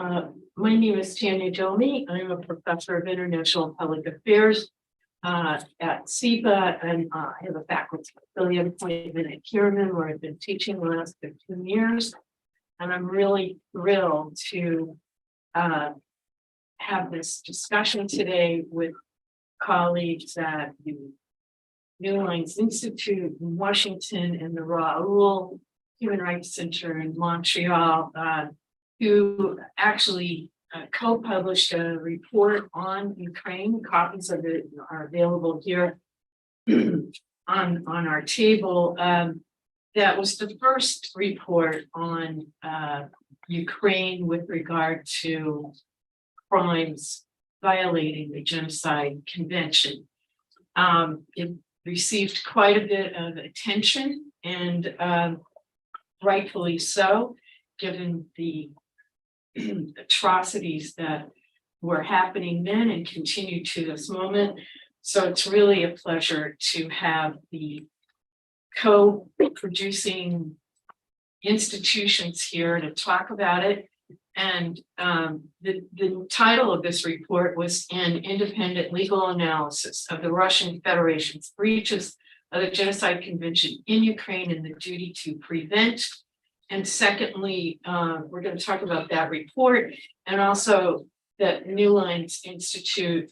My name is Tanya Domi. I'm a professor of international public affairs at CEPA, and I have a faculty affiliate appointment at Harriman, where I've been teaching the last 15 years. And I'm really thrilled to have this discussion today with colleagues at the Newlines Institute in Washington and the Raoul Human Rights Center in Montreal, who actually co-published a report on Ukraine. Copies of it are available here on our table. That was the first report on Ukraine with regard to crimes violating the Genocide Convention. It received quite a bit of attention, and rightfully so, given the atrocities that were happening then and continue to this moment. So it's really a pleasure to have the co-producing institutions here to talk about it. And the title of this report was An Independent Legal Analysis of the Russian Federation's Breaches of the Genocide Convention in Ukraine and the Duty to Prevent. And secondly, we're going to talk about that report, and also that Newlines Institute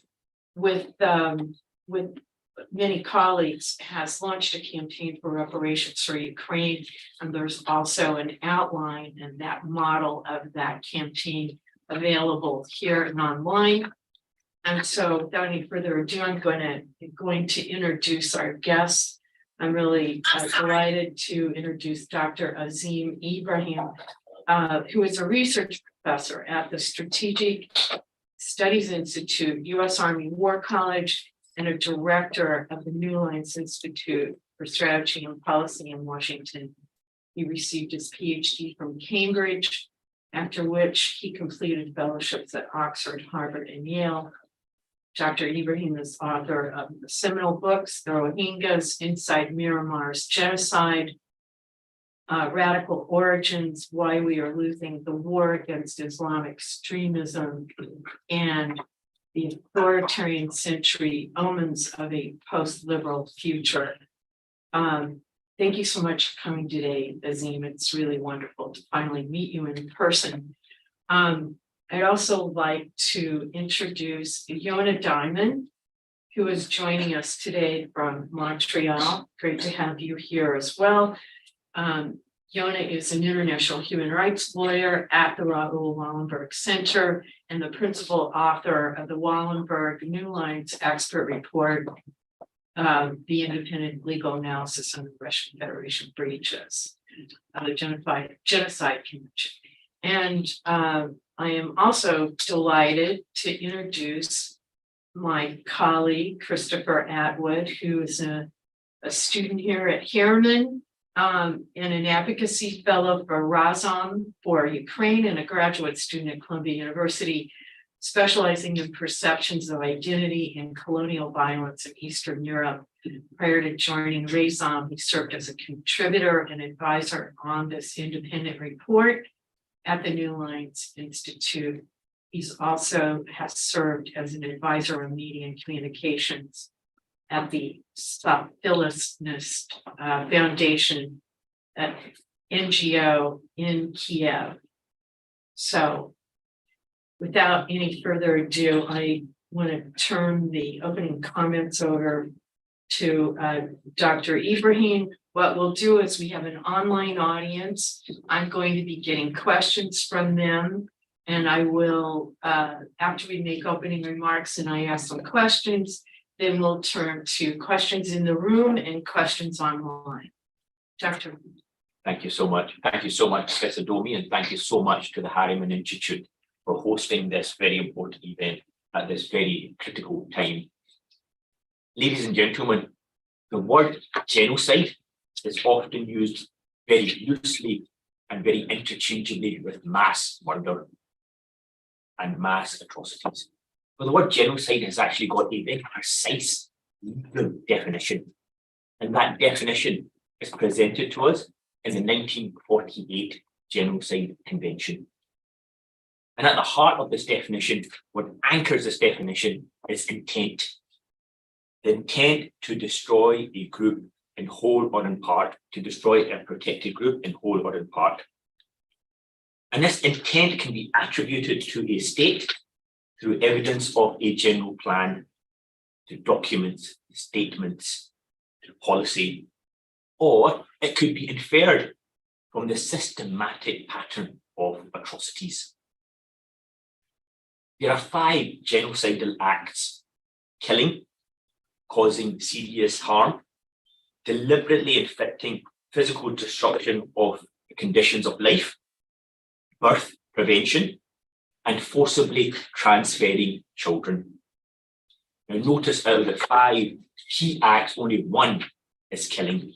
with many colleagues has launched a campaign for reparations for Ukraine. And there's also an outline and that model of that campaign available here and online. And so without any further ado, I'm going to introduce our guests. I'm really delighted to introduce Dr. Azeem Ibrahim, who is a research professor at the Strategic Studies Institute, U.S. Army War College, and a director of the Newlines Institute for Strategy and Policy in Washington. He received his PhD from Cambridge, after which he completed fellowships at Oxford, Harvard, and Yale. Dr. Ibrahim is author of the seminal books, The Rohingyas Inside Myanmar's Genocide, Radical Origins, Why We Are Losing the War Against Islamic Extremism, and The Authoritarian Century, Omens of a Post-Liberal Future. Thank you so much for coming today, Azeem. It's really wonderful to finally meet you in person. I'd also like to introduce Yonah Diamond, who is joining us today from Montreal. Great to have you here as well. Yonah is an international human rights lawyer at the Raoul Wallenberg Center and the principal author of the Wallenberg Newlines expert report, The Independent Legal Analysis on the Russian Federation Breaches of the Genocide Convention. And I am also delighted to introduce my colleague, Christopher Atwood, who is a student here at Harriman, and an advocacy fellow for Razom for Ukraine, and a graduate student at Columbia University, specializing in perceptions of identity and colonial violence in Eastern Europe. Prior to joining Razom, he served as a contributor and advisor on this independent report at the Newlines Institute. He's also has served as an advisor on media and communications at the Sophilist Foundation, at NGO in Kiev. So without any further ado, I want to turn the opening comments over to Dr. Ibrahim. What we'll do is we have an online audience. I'm going to be getting questions from them, and I will, after we make opening remarks and I ask some questions, then we'll turn to questions in the room and questions online. Dr. Thank you so much. Thank you so much, Professor Domi, and thank you so much to the Harriman Institute for hosting this very important event at this very critical time. Ladies and gentlemen, the word genocide is often used very loosely and very interchangeably with mass murder and mass atrocities. But the word genocide has actually got a very precise legal definition. And that definition is presented to us in the 1948 Genocide Convention. And at the heart of this definition, what anchors this definition is intent. The intent to destroy a group in whole or in part, to destroy a protected group in whole or in part. And this intent can be attributed to a state through evidence of a general plan, to documents, statements, to policy, or it could be inferred from the systematic pattern of atrocities. There are 5 genocidal acts: killing, causing serious harm, deliberately inflicting physical destruction of the conditions of life, birth prevention, and forcibly transferring children. Now notice out of the 5 key acts, only 1 is killing.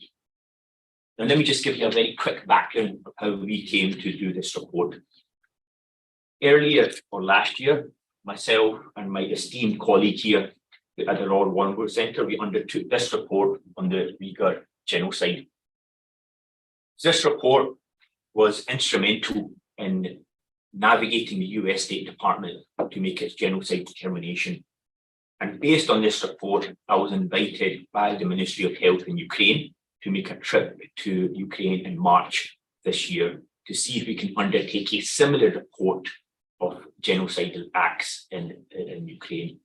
Now let me just give you a very quick background of how we came to do this report. Earlier or last year, myself and my esteemed colleague here at the Royal Wallenberg Centre, we undertook this report on the Uyghur genocide. This report was instrumental in navigating the US State Department to make its genocide determination. And based on this report, I was invited by the Ministry of Health in Ukraine to make a trip to Ukraine in March this year to see if we can undertake a similar report of genocidal acts in Ukraine.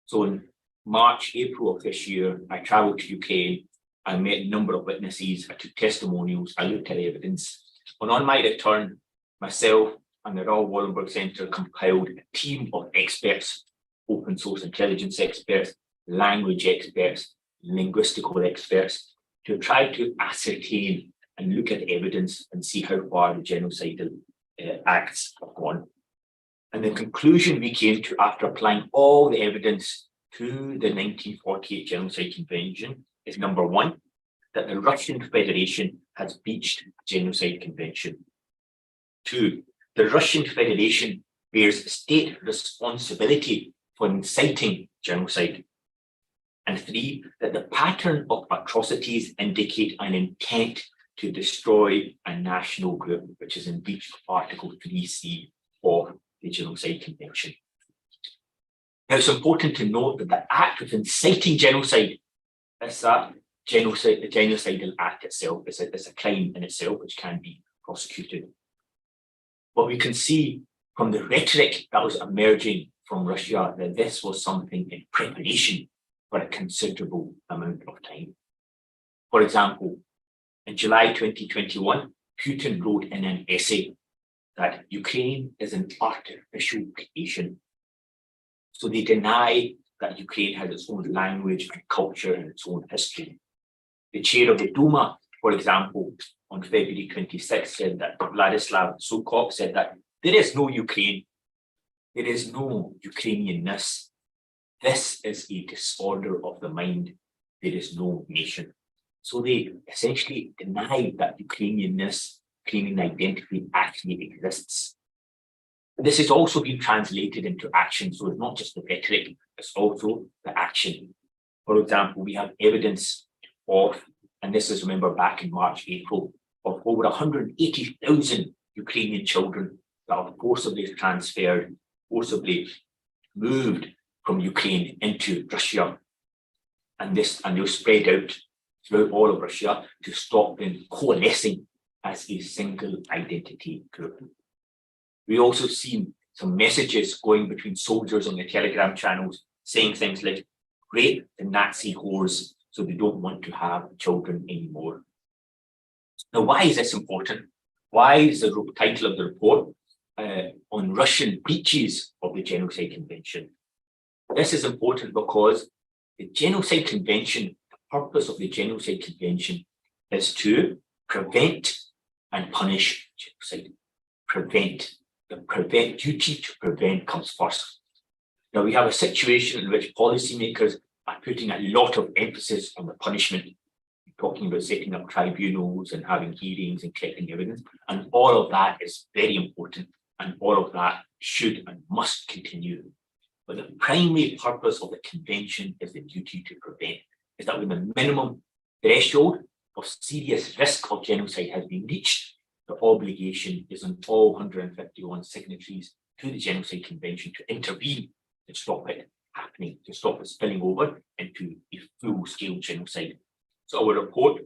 So in March, April of this year, I travelled to Ukraine. I met a number of witnesses, I took testimonials, I looked at evidence. And on my return, myself and the Raoul Wallenberg Centre compiled a team of experts, open source intelligence experts, language experts, linguistical experts, to try to ascertain and look at evidence and see how far the genocidal acts have gone. And the conclusion we came to after applying all the evidence to the 1948 Genocide Convention is: number 1, that the Russian Federation has breached the Genocide Convention. 2, the Russian Federation bears state responsibility for inciting genocide. And 3, that the pattern of atrocities indicate an intent to destroy a national group, which is in breach of Article 3C of the Genocide Convention. Now, it's important to note that the act of inciting genocide is a genocide, the genocidal act itself is a crime in itself, which can be prosecuted. But we can see from the rhetoric that was emerging from Russia that this was something in preparation for a considerable amount of time. For example, in July 2021, Putin wrote in an essay that Ukraine is an artificial creation. So they deny that Ukraine has its own language and culture and its own history. The chair of the Duma, for example, on February 26th said that Vladislav Sukov said that there is no Ukraine, there is no Ukrainianness. This is a disorder of the mind. There is no nation. So they essentially deny that Ukrainianness, Ukrainian identity actually exists. This has also been translated into action. So it's not just the rhetoric, it's also the action. For example, we have evidence of, and this is, remember, back in March, April, of over 180,000 Ukrainian children that are forcibly transferred, forcibly moved from Ukraine into Russia. And they'll spread out throughout all of Russia to stop them coalescing as a single identity group. We also see some messages going between soldiers on the Telegram channels saying things like, rape the Nazi whores so they don't want to have children anymore. Now, why is this important? Why is the title of the report on Russian breaches of the Genocide Convention? This is important because the Genocide Convention, the purpose of the Genocide Convention is to prevent and punish genocide. Prevent. The duty to prevent comes first. Now we have a situation in which policymakers are putting a lot of emphasis on the punishment, talking about setting up tribunals and having hearings and collecting evidence, and all of that is very important, and all of that should and must continue. But the primary purpose of the convention is the duty to prevent, is that when the minimum threshold of serious risk of genocide has been reached, the obligation is on all 151 signatories to the Genocide Convention to intervene and stop it happening, to stop it spilling over into a full-scale genocide. So our report,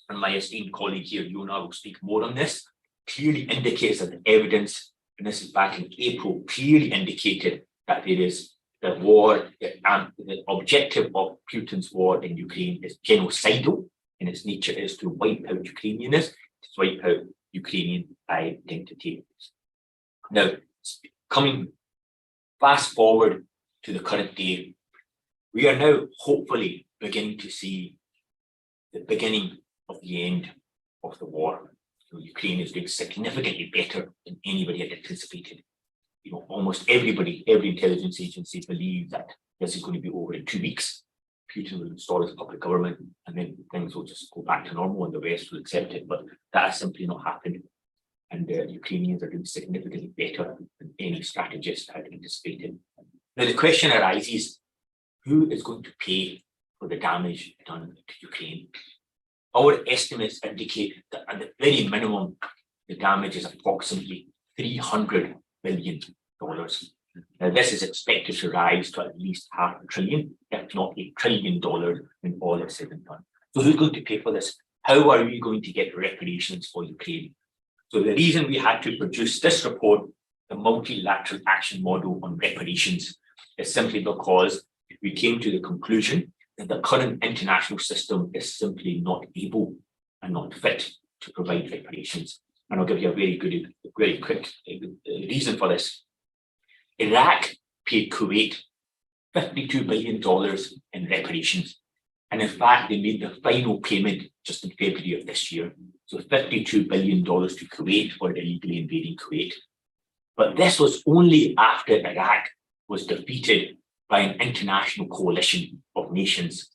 and my esteemed colleague here, Yonah, will speak more on this, clearly indicates that the evidence, and this is back in April, clearly indicated that there is the war, the objective of Putin's war in Ukraine is genocidal in its nature, is to wipe out Ukrainianness, to wipe out Ukrainian identity. Now, coming fast forward to the current day, we are now hopefully beginning to see the beginning of the end of the war. So Ukraine is doing significantly better than anybody had anticipated. Almost everybody, every intelligence agency believes that this is going to be over in 2 weeks. Putin will install his puppet government and then things will just go back to normal and the West will accept it. But that has simply not happened. And the Ukrainians are doing significantly better than any strategist had anticipated. Now, the question arises, who is going to pay for the damage done to Ukraine? Our estimates indicate that at the very minimum, the damage is approximately $300 billion. Now, this is expected to rise to at least $500 billion, if not $1 trillion when all is said and done. So who's going to pay for this? How are we going to get reparations for Ukraine? So the reason we had to produce this report, the multilateral action model on reparations, is simply because we came to the conclusion that the current international system is simply not able and not fit to provide reparations. And I'll give you a very quick reason for this. Iraq paid Kuwait $52 billion in reparations. And in fact, they made the final payment just in February of this year. So $52 billion to Kuwait for illegally invading Kuwait. But this was only after Iraq was defeated by an international coalition of nations.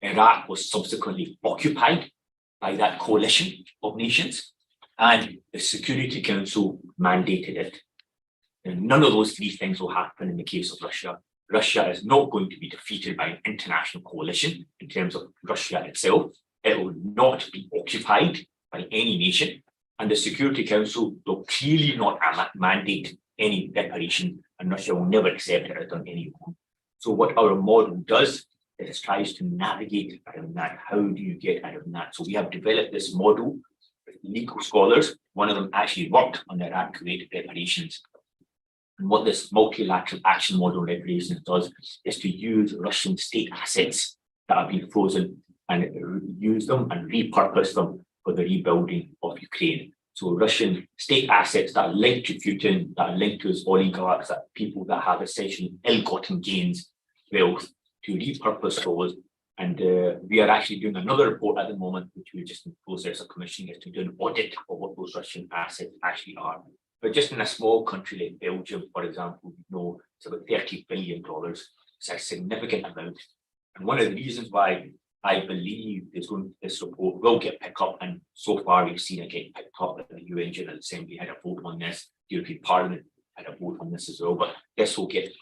Iraq was subsequently occupied by that coalition of nations, and the Security Council mandated it. And none of those three things will happen in the case of Russia. Russia is not going to be defeated by an international coalition in terms of Russia itself. It will not be occupied by any nation, and the Security Council will clearly not mandate any reparation, and Russia will never accept it on any own. So what our model does is it tries to navigate around that. How do you get out of that? So we have developed this model with legal scholars. One of them actually worked on the Iraq-Kuwait reparations. And what this multilateral action model reparations does is to use Russian state assets that have been frozen and use them and repurpose them for the rebuilding of Ukraine. So Russian state assets that are linked to Putin, that are linked to his oligarchs, that people that have essentially ill-gotten gains, wealth, to repurpose those. And we are actually doing another report at the moment, which we're just in the process of commissioning, is to do an audit of what those Russian assets actually are. But just in a small country like Belgium, for example, we know it's about $30 billion. It's a significant amount. And one of the reasons why I believe this report will get picked up, and so far we've seen it get picked up at the UN General Assembly had a vote on this, the European Parliament had a vote on this as well, but this will get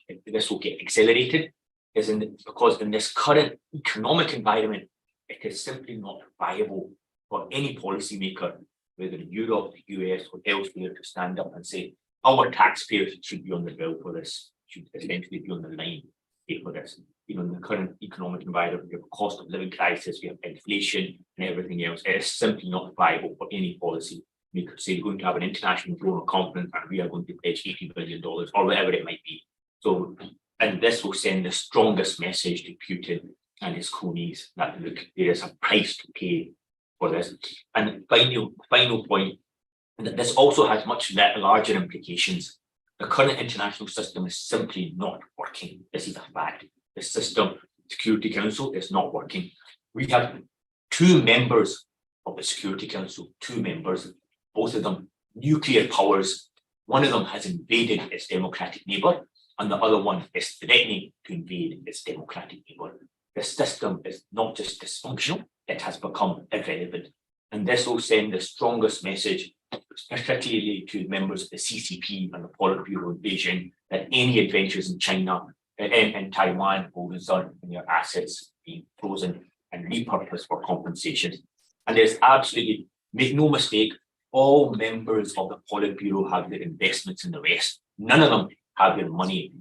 accelerated, because in this current economic environment, it is simply not viable for any policymaker, whether in Europe, the US, or elsewhere, to stand up and say, our taxpayers should be on the bill for this, should essentially be on the line to pay for this. In the current economic environment, we have a cost of living crisis, we have inflation and everything else. It is simply not viable for any policy. We could say we're going to have an international donor conference and we are going to pledge $80 billion or whatever it might be. So, and this will send the strongest message to Putin and his cronies that, look, there is a price to pay for this. And final point, that this also has much larger implications. The current international system is simply not working. This is a fact. The system, Security Council, is not working. We have 2 members of the Security Council, 2 members, both of them nuclear powers. One of them has invaded its democratic neighbour, and the other one is threatening to invade its democratic neighbour. The system is not just dysfunctional, it has become irrelevant. And this will send the strongest message, particularly to members of the CCP and the Politburo in Beijing, that any adventures in China and Taiwan will result in their assets being frozen and repurposed for compensation. And there's absolutely, make no mistake, all members of the Politburo have their investments in the West. None of them have their money,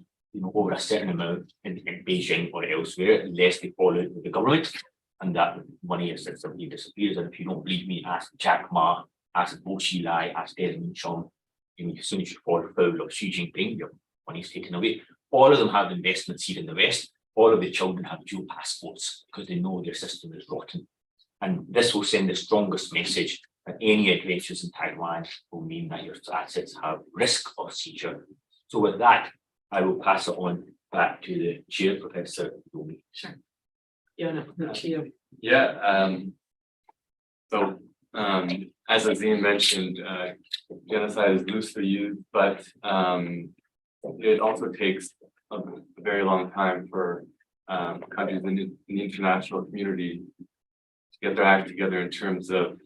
over a certain amount in Beijing or elsewhere, unless they fall out with the government, and that money is simply disappears. And if you don't believe me, ask Jack Ma, ask Bo Xilai, ask Desmond Chong. As soon as you fall foul of Xi Jinping, your money's taken away. All of them have investments here in the West. All of the children have dual passports because they know their system is rotten. And this will send the strongest message that any adventures in Taiwan will mean that your assets have risk of seizure. So with that, I will pass it on back to the chair, Professor Domi. Sure. Yonah, to you. Yeah. As Azeem mentioned, genocide is loosely used, but it also takes a very long time for countries in the international community to get their act together in terms of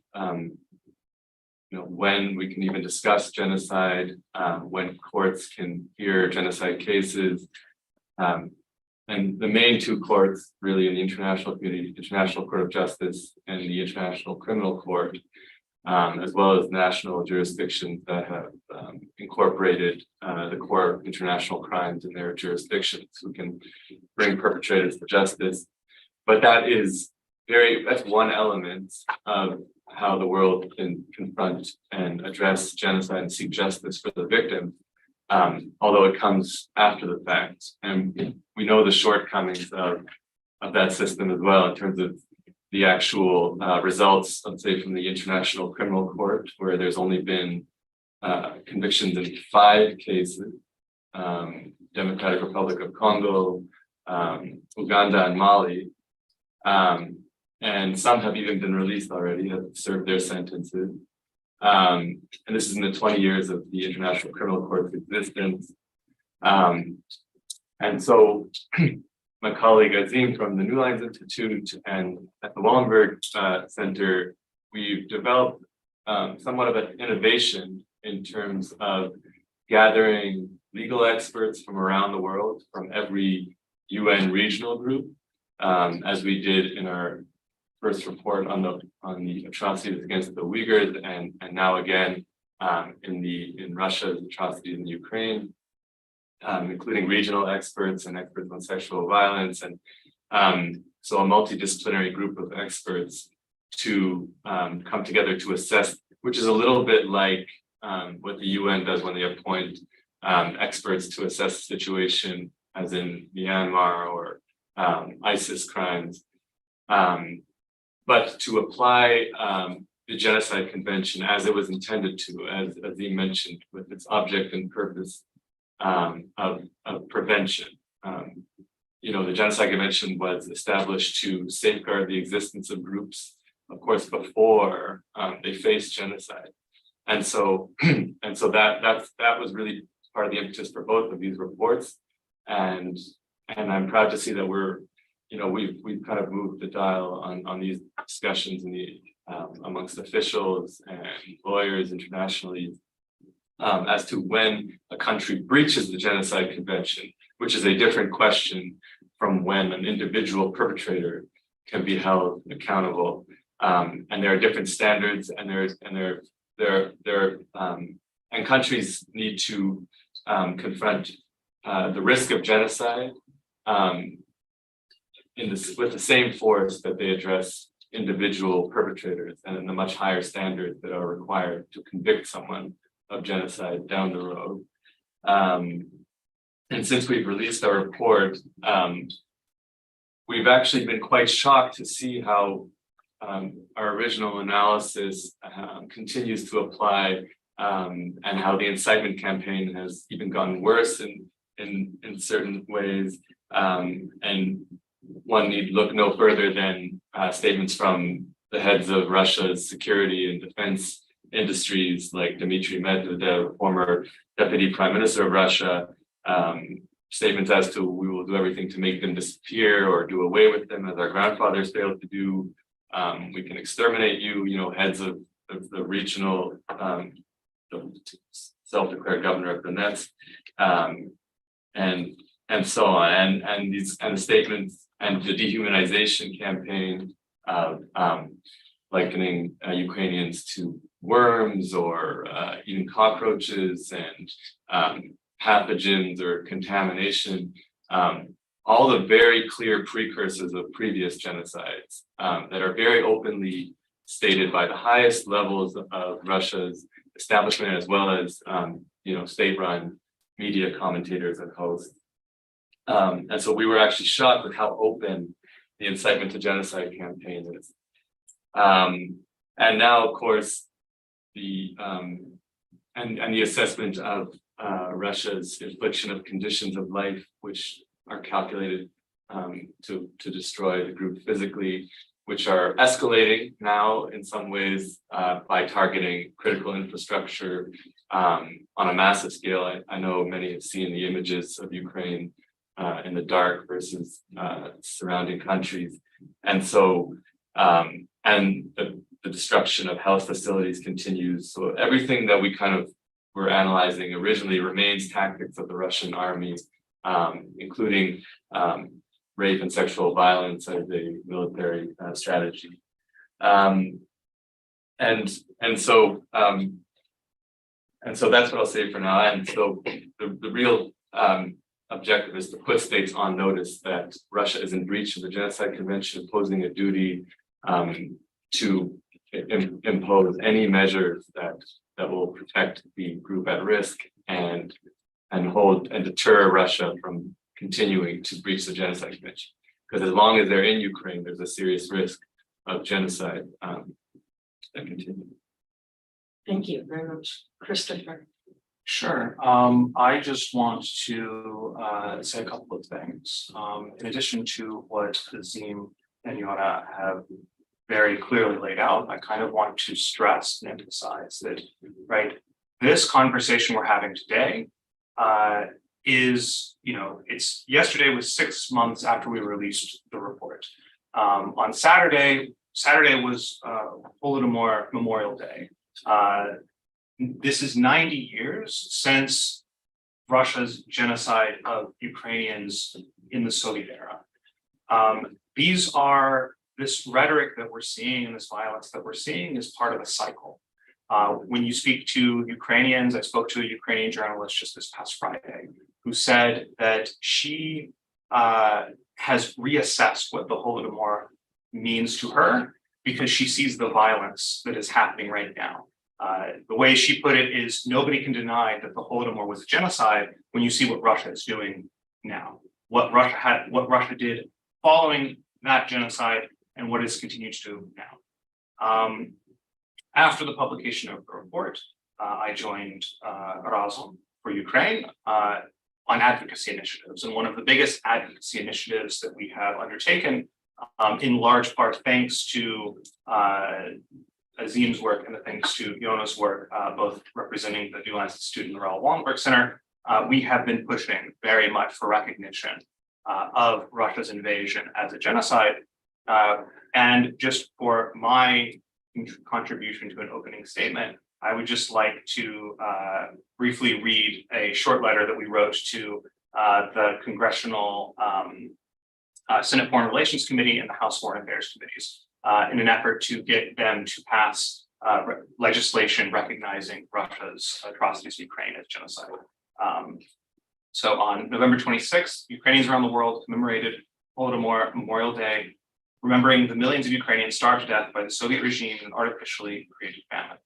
when we can even discuss genocide, when courts can hear genocide cases. And the main two courts really in the international community, International Court of Justice and the International Criminal Court, as well as national jurisdictions that have incorporated the core international crimes in their jurisdictions, who can bring perpetrators to justice. But that's one element of how the world can confront and address genocide and seek justice for the victims, although it comes after the fact. And we know the shortcomings of that system as well, in terms of the actual results, let's say, from the International Criminal Court, where there's only been convictions in 5 cases, Democratic Republic of Congo, Uganda, and Mali. And some have even been released already, have served their sentences. And this is in the 20 years of the International Criminal Court's existence. And so my colleague Azeem from the Newlines Institute and at the Wallenberg Center, we've developed somewhat of an innovation in terms of gathering legal experts from around the world, from every UN regional group, as we did in our first report on the atrocities against the Uyghurs, and now again in Russia's atrocities in Ukraine, including regional experts and experts on sexual violence, and so a multidisciplinary group of experts to come together to assess, which is a little bit like what the UN does when they appoint experts to assess the situation, as in Myanmar or ISIS crimes. But to apply the Genocide Convention as it was intended to, as Azeem mentioned, with its object and purpose of prevention. The Genocide Convention was established to safeguard the existence of groups, of course, before they faced genocide. And so that was really part of the impetus for both of these reports. And I'm proud to see that we've kind of moved the dial on these discussions in the amongst officials and lawyers internationally, as to when a country breaches the Genocide Convention, which is a different question from when an individual perpetrator can be held accountable. And there are different standards, and and countries need to confront the risk of genocide with the same force that they address individual perpetrators, and in the much higher standards that are required to convict someone of genocide down the road. And since we've released our report, we've actually been quite shocked to see how our original analysis continues to apply, and how the incitement campaign has even gotten worse in certain ways. And one need look no further than statements from the heads of Russia's security and defense industries, like Dmitry Medvedev, former deputy prime minister of Russia, statements as to we will do everything to make them disappear or do away with them, as our grandfathers failed to do. We can exterminate you, heads of the regional self-declared governor of Donetsk, and so on, and these kind of statements, and the dehumanization campaign of likening Ukrainians to worms or even cockroaches, and pathogens or contamination, all the very clear precursors of previous genocides that are very openly stated by the highest levels of Russia's establishment, as well as state-run media commentators and hosts. And so we were actually shocked with how open the incitement to genocide campaign is. And now, of course, the assessment of Russia's infliction of conditions of life, which are calculated to destroy the group physically, which are escalating now in some ways by targeting critical infrastructure on a massive scale. I know many have seen the images of Ukraine in the dark versus surrounding countries. And so, and the destruction of health facilities continues. So everything that we kind of were analyzing originally remains tactics of the Russian army, including rape and sexual violence as a military strategy. And so that's what I'll say for now. And so the real objective is to put states on notice that Russia is in breach of the Genocide Convention, imposing a duty to impose any measures that will protect the group at risk and hold and deter Russia from continuing to breach the Genocide Convention. Because as long as they're in Ukraine, there's a serious risk of genocide that continues. Thank you very much, Christopher. Sure. I just want to say a couple of things. In addition to what Azeem and Yonah have very clearly laid out, I kind of want to stress and emphasize that, right, this conversation we're having today is, it's yesterday was 6 months after we released the report. On Saturday was Holodomor Memorial Day. This is 90 years since Russia's genocide of Ukrainians in the Soviet era. This rhetoric that we're seeing and this violence that we're seeing is part of a cycle. When you speak to Ukrainians, I spoke to a Ukrainian journalist just this past Friday who said that she has reassessed what the Holodomor means to her because she sees the violence that is happening right now. The way she put it is nobody can deny that the Holodomor was a genocide when you see what Russia is doing now. What Russia did following that genocide and what it's continued to do now. After the publication of the report, I joined Raoul for Ukraine on advocacy initiatives. And one of the biggest advocacy initiatives that we have undertaken, in large part thanks to Azeem's work and thanks to Yonah's work, both representing the Newlines Institute and the Raoul Wallenberg Center, we have been pushing very much for recognition of Russia's invasion as a genocide. And just for my contribution to an opening statement, I would just like to briefly read a short letter that we wrote to the Congressional Senate Foreign Relations Committee and the House Foreign Affairs Committees in an effort to get them to pass legislation recognizing Russia's atrocities in Ukraine as genocide. So on November 26th, Ukrainians around the world commemorated Holodomor Memorial Day, remembering the millions of Ukrainians starved to death by the Soviet regime in an artificially created famine.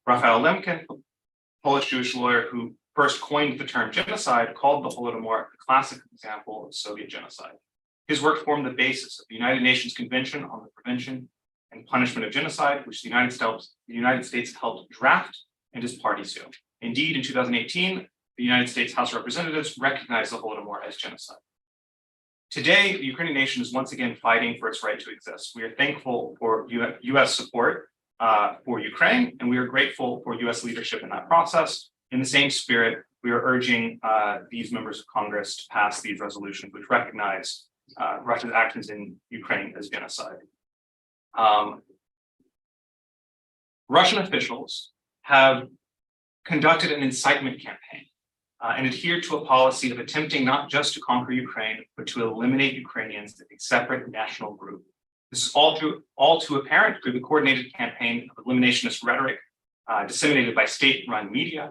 Raphael Lemkin, a Polish Jewish lawyer who first coined the term genocide, called the Holodomor a classic example of Soviet genocide. His work formed the basis of the United Nations Convention on the Prevention and Punishment of Genocide, which the United States helped draft and is party to. Indeed, in 2018, the United States House of Representatives recognized the Holodomor as genocide. Today, the Ukrainian nation is once again fighting for its right to exist. We are thankful for U.S. support for Ukraine, and we are grateful for U.S. leadership in that process. In the same spirit, we are urging these members of Congress to pass these resolutions which recognize Russia's actions in Ukraine as genocide. Russian officials have conducted an incitement campaign and adhered to a policy of attempting not just to conquer Ukraine, but to eliminate Ukrainians as a separate national group. This is all too apparent through the coordinated campaign of eliminationist rhetoric disseminated by state-run media,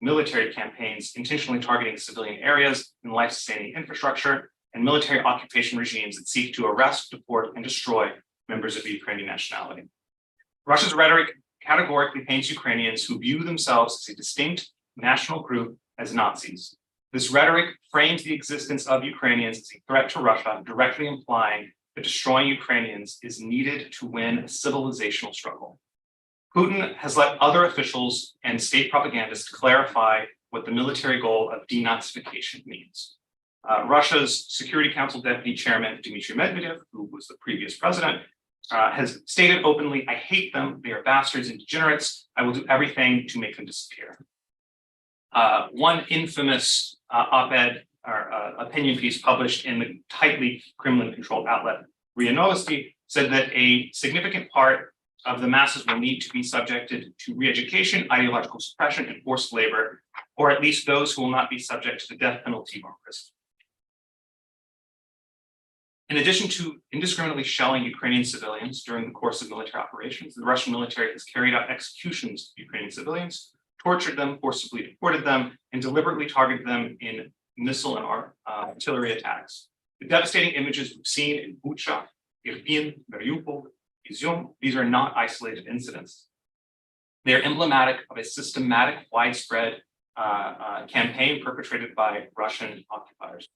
military campaigns intentionally targeting civilian areas and life-sustaining infrastructure, and military occupation regimes that seek to arrest, deport, and destroy members of the Ukrainian nationality. Russia's rhetoric categorically paints Ukrainians who view themselves as a distinct national group as Nazis. This rhetoric frames the existence of Ukrainians as a threat to Russia, directly implying that destroying Ukrainians is needed to win a civilizational struggle. Putin has let other officials and state propagandists clarify what the military goal of denazification means. Russia's Security Council Deputy Chairman Dmitry Medvedev, who was the previous president, has stated openly, "I hate them, they are bastards and degenerates, I will do everything to make them disappear." One infamous op-ed or opinion piece published in the tightly Kremlin-controlled outlet RIA Novosti said that a significant part of the masses will need to be subjected to re-education, ideological suppression, and forced labor, or at least those who will not be subject to the death penalty or prison. In addition to indiscriminately shelling Ukrainian civilians during the course of military operations, the Russian military has carried out executions of Ukrainian civilians, tortured them, forcibly deported them, and deliberately targeted them in missile and artillery attacks. The devastating images we've seen in Bucha, Irpin, Mariupol, Izium, these are not isolated incidents. They are emblematic of a systematic, widespread campaign perpetrated by Russian occupiers.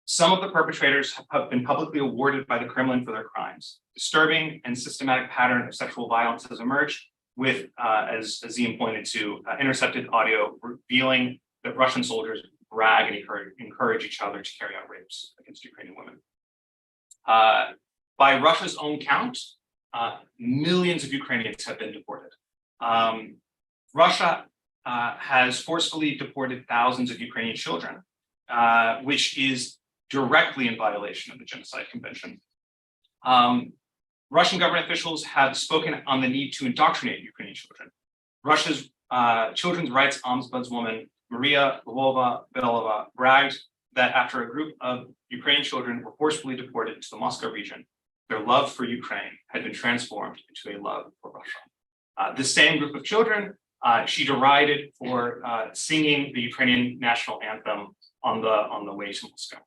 Some of the perpetrators have been publicly awarded by the Kremlin for their crimes. Disturbing and systematic pattern of sexual violence has emerged with, as Azeem pointed to, intercepted audio revealing that Russian soldiers brag and encourage each other to carry out rapes against Ukrainian women. By Russia's own count, millions of Ukrainians have been deported. Russia has forcefully deported thousands of Ukrainian children, which is directly in violation of the Genocide Convention. Russian government officials have spoken on the need to indoctrinate Ukrainian children. Russia's children's rights ombudswoman, Maria Lvova-Belova, bragged that after a group of Ukrainian children were forcibly deported to the Moscow region, their love for Ukraine had been transformed into a love for Russia. This same group of children, she derided for singing the Ukrainian national anthem on the way to Moscow,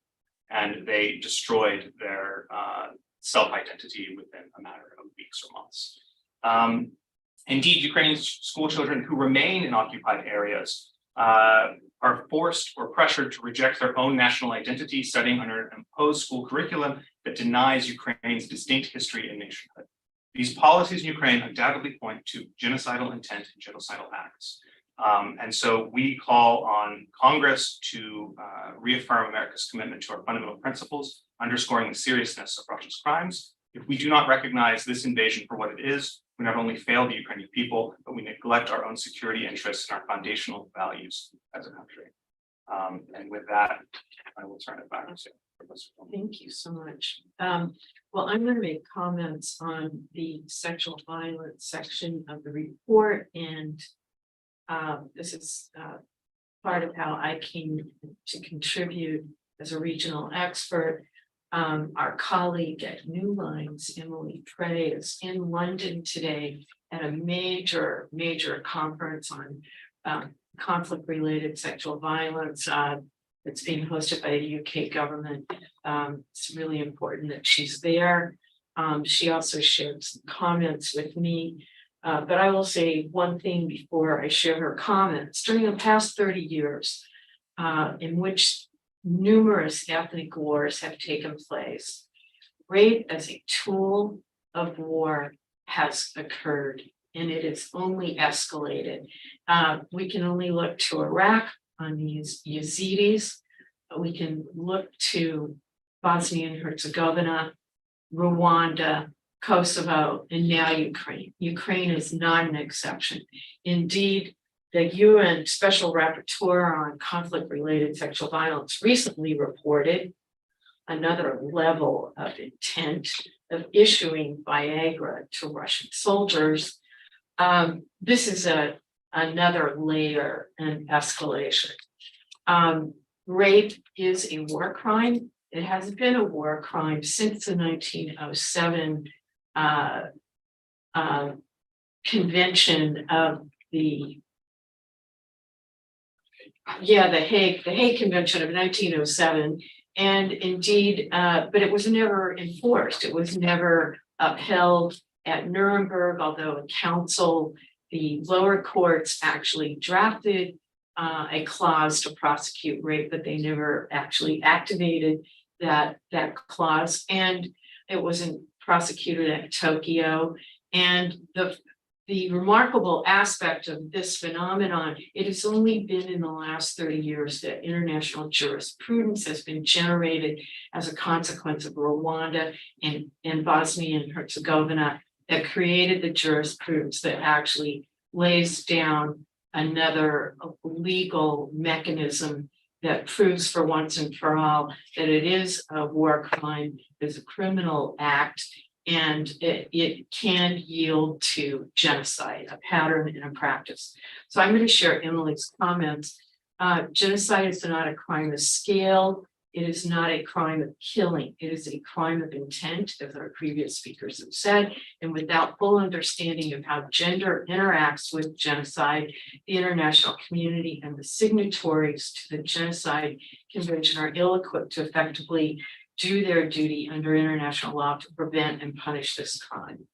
and they destroyed their self-identity within a matter of weeks or months. Indeed, Ukrainian school children who remain in occupied areas are forced or pressured to reject their own national identity, studying under an imposed school curriculum that denies Ukraine's distinct history and nationhood. These policies in Ukraine undoubtedly point to genocidal intent and genocidal acts. And so we call on Congress to reaffirm America's commitment to our fundamental principles, underscoring the seriousness of Russia's crimes. If we do not recognize this invasion for what it is, we not only fail the Ukrainian people, but we neglect our own security interests and our foundational values as a country. And with that, I will turn it back to Professor Domi. Thank you so much. Well, I'm going to make comments on the sexual violence section of the report, and this is part of how I came to contribute as a regional expert. Our colleague at Newlines, Emily Trey, is in London today at a major conference on conflict-related sexual violence. It's being hosted by the UK government. It's really important that she's there. She also shared some comments with me, but I will say one thing before I share her comments. During the past 30 years, in which numerous ethnic wars have taken place, rape as a tool of war has occurred, and it has only escalated. We can only look to Iraq on these Yazidis. We can look to Bosnia and Herzegovina, Rwanda, Kosovo, and now Ukraine. Ukraine is not an exception. Indeed, the UN Special Rapporteur on Conflict-Related Sexual Violence recently reported another level of intent of issuing Viagra to Russian soldiers. This is another layer and escalation. Rape is a war crime. It has been a war crime since the 1907 convention of the Yeah, the Hague Convention of 1907. And indeed, but it was never enforced. It was never upheld at Nuremberg, although in council, the lower courts actually drafted a clause to prosecute rape, but they never actually activated that clause. And it wasn't prosecuted at Tokyo. And the remarkable aspect of this phenomenon, it has only been in the last 30 years that international jurisprudence has been generated as a consequence of Rwanda and Bosnia and Herzegovina that created the jurisprudence that actually lays down another legal mechanism that proves for once and for all that it is a war crime, is a criminal act, and it can yield to genocide, a pattern and a practice. So I'm going to share Emily's comments. Genocide is not a crime of scale. It is not a crime of killing. It is a crime of intent, as our previous speakers have said. And without full understanding of how gender interacts with genocide, the international community and the signatories to the Genocide Convention are ill-equipped to effectively do their duty under international law to prevent and punish this crime.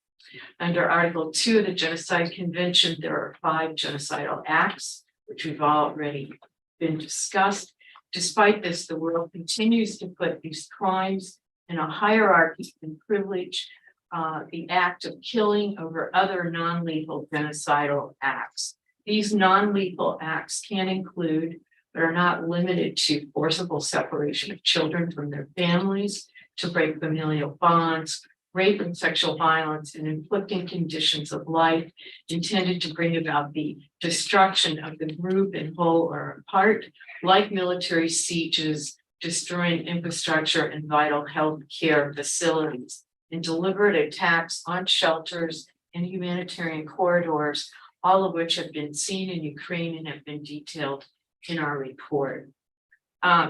Under Article 2 of the Genocide Convention, there are 5 genocidal acts, which we've already been discussed. Despite this, the world continues to put these crimes in a hierarchy and privilege the act of killing over other non-lethal genocidal acts. These non-lethal acts can include, but are not limited to, forcible separation of children from their families, to break familial bonds, rape and sexual violence, and inflicting conditions of life intended to bring about the destruction of the group in whole or in part, like military sieges, destroying infrastructure and vital health care facilities, and deliberate attacks on shelters and humanitarian corridors, all of which have been seen in Ukraine and have been detailed in our report.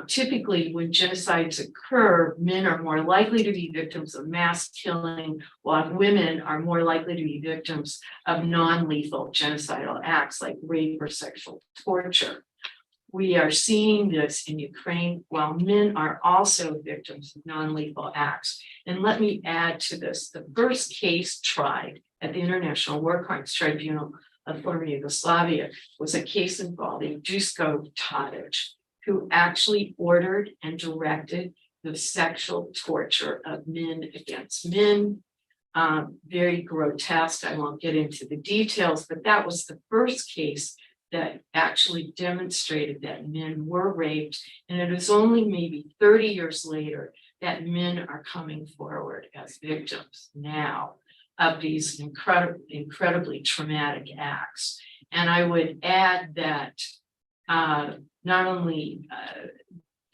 Typically, when genocides occur, men are more likely to be victims of mass killing, while women are more likely to be victims of non-lethal genocidal acts like rape or sexual torture. We are seeing this in Ukraine, while men are also victims of non-lethal acts. And let me add to this, the first case tried at the International War Crimes Tribunal of former Yugoslavia was a case involving Duško Tadić, who actually ordered and directed the sexual torture of men against men. Very grotesque. I won't get into the details, but that was the first case that actually demonstrated that men were raped. And it is only maybe 30 years later that men are coming forward as victims now of these incredibly traumatic acts. And I would add that not only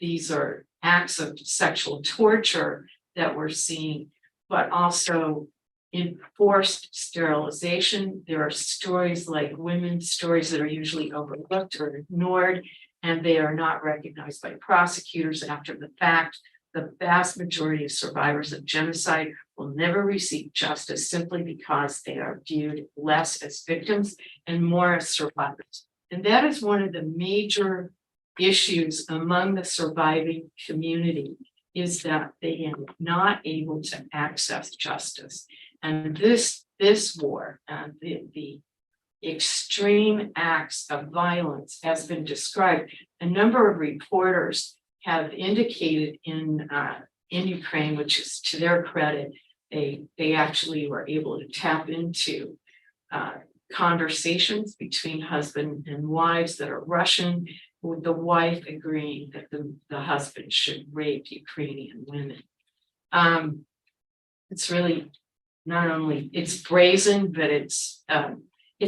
these are acts of sexual torture that we're seeing, but also enforced sterilization. There are stories like women's stories that are usually overlooked or ignored, and they are not recognized by prosecutors after the fact. The vast majority of survivors of genocide will never receive justice simply because they are viewed less as victims and more as survivors. And that is one of the major issues among the surviving community, is that they are not able to access justice. And this war, the extreme acts of violence has been described. A number of reporters have indicated in Ukraine, which is to their credit, they actually were able to tap into conversations between husband and wives that are Russian, with the wife agreeing that the husband should rape Ukrainian women. It's really not only, it's brazen, but it's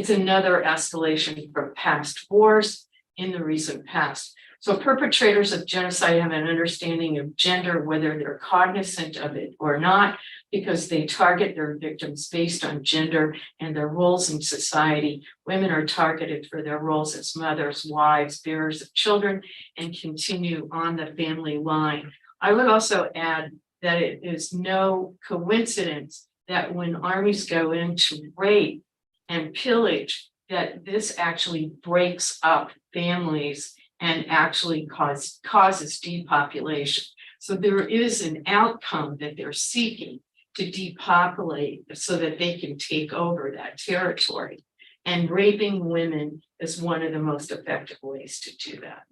another escalation from past wars in the recent past. So perpetrators of genocide have an understanding of gender, whether they're cognizant of it or not, because they target their victims based on gender and their roles in society. Women are targeted for their roles as mothers, wives, bearers of children, and continue on the family line. I would also add that it is no coincidence that when armies go into rape and pillage, that this actually breaks up families and actually causes depopulation. So there is an outcome that they're seeking to depopulate so that they can take over that territory. And raping women is one of the most effective ways to do that.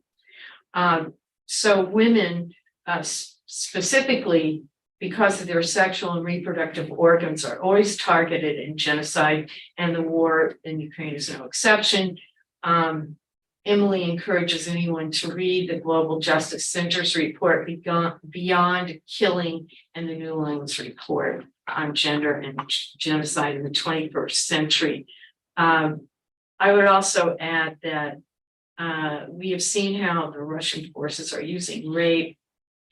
So women, specifically because of their sexual and reproductive organs, are always targeted in genocide, and the war in Ukraine is no exception. Emily encourages anyone to read the Global Justice Center's report, Beyond Killing, and the Newlines report on gender and genocide in the 21st century. I would also add that we have seen how the Russian forces are using rape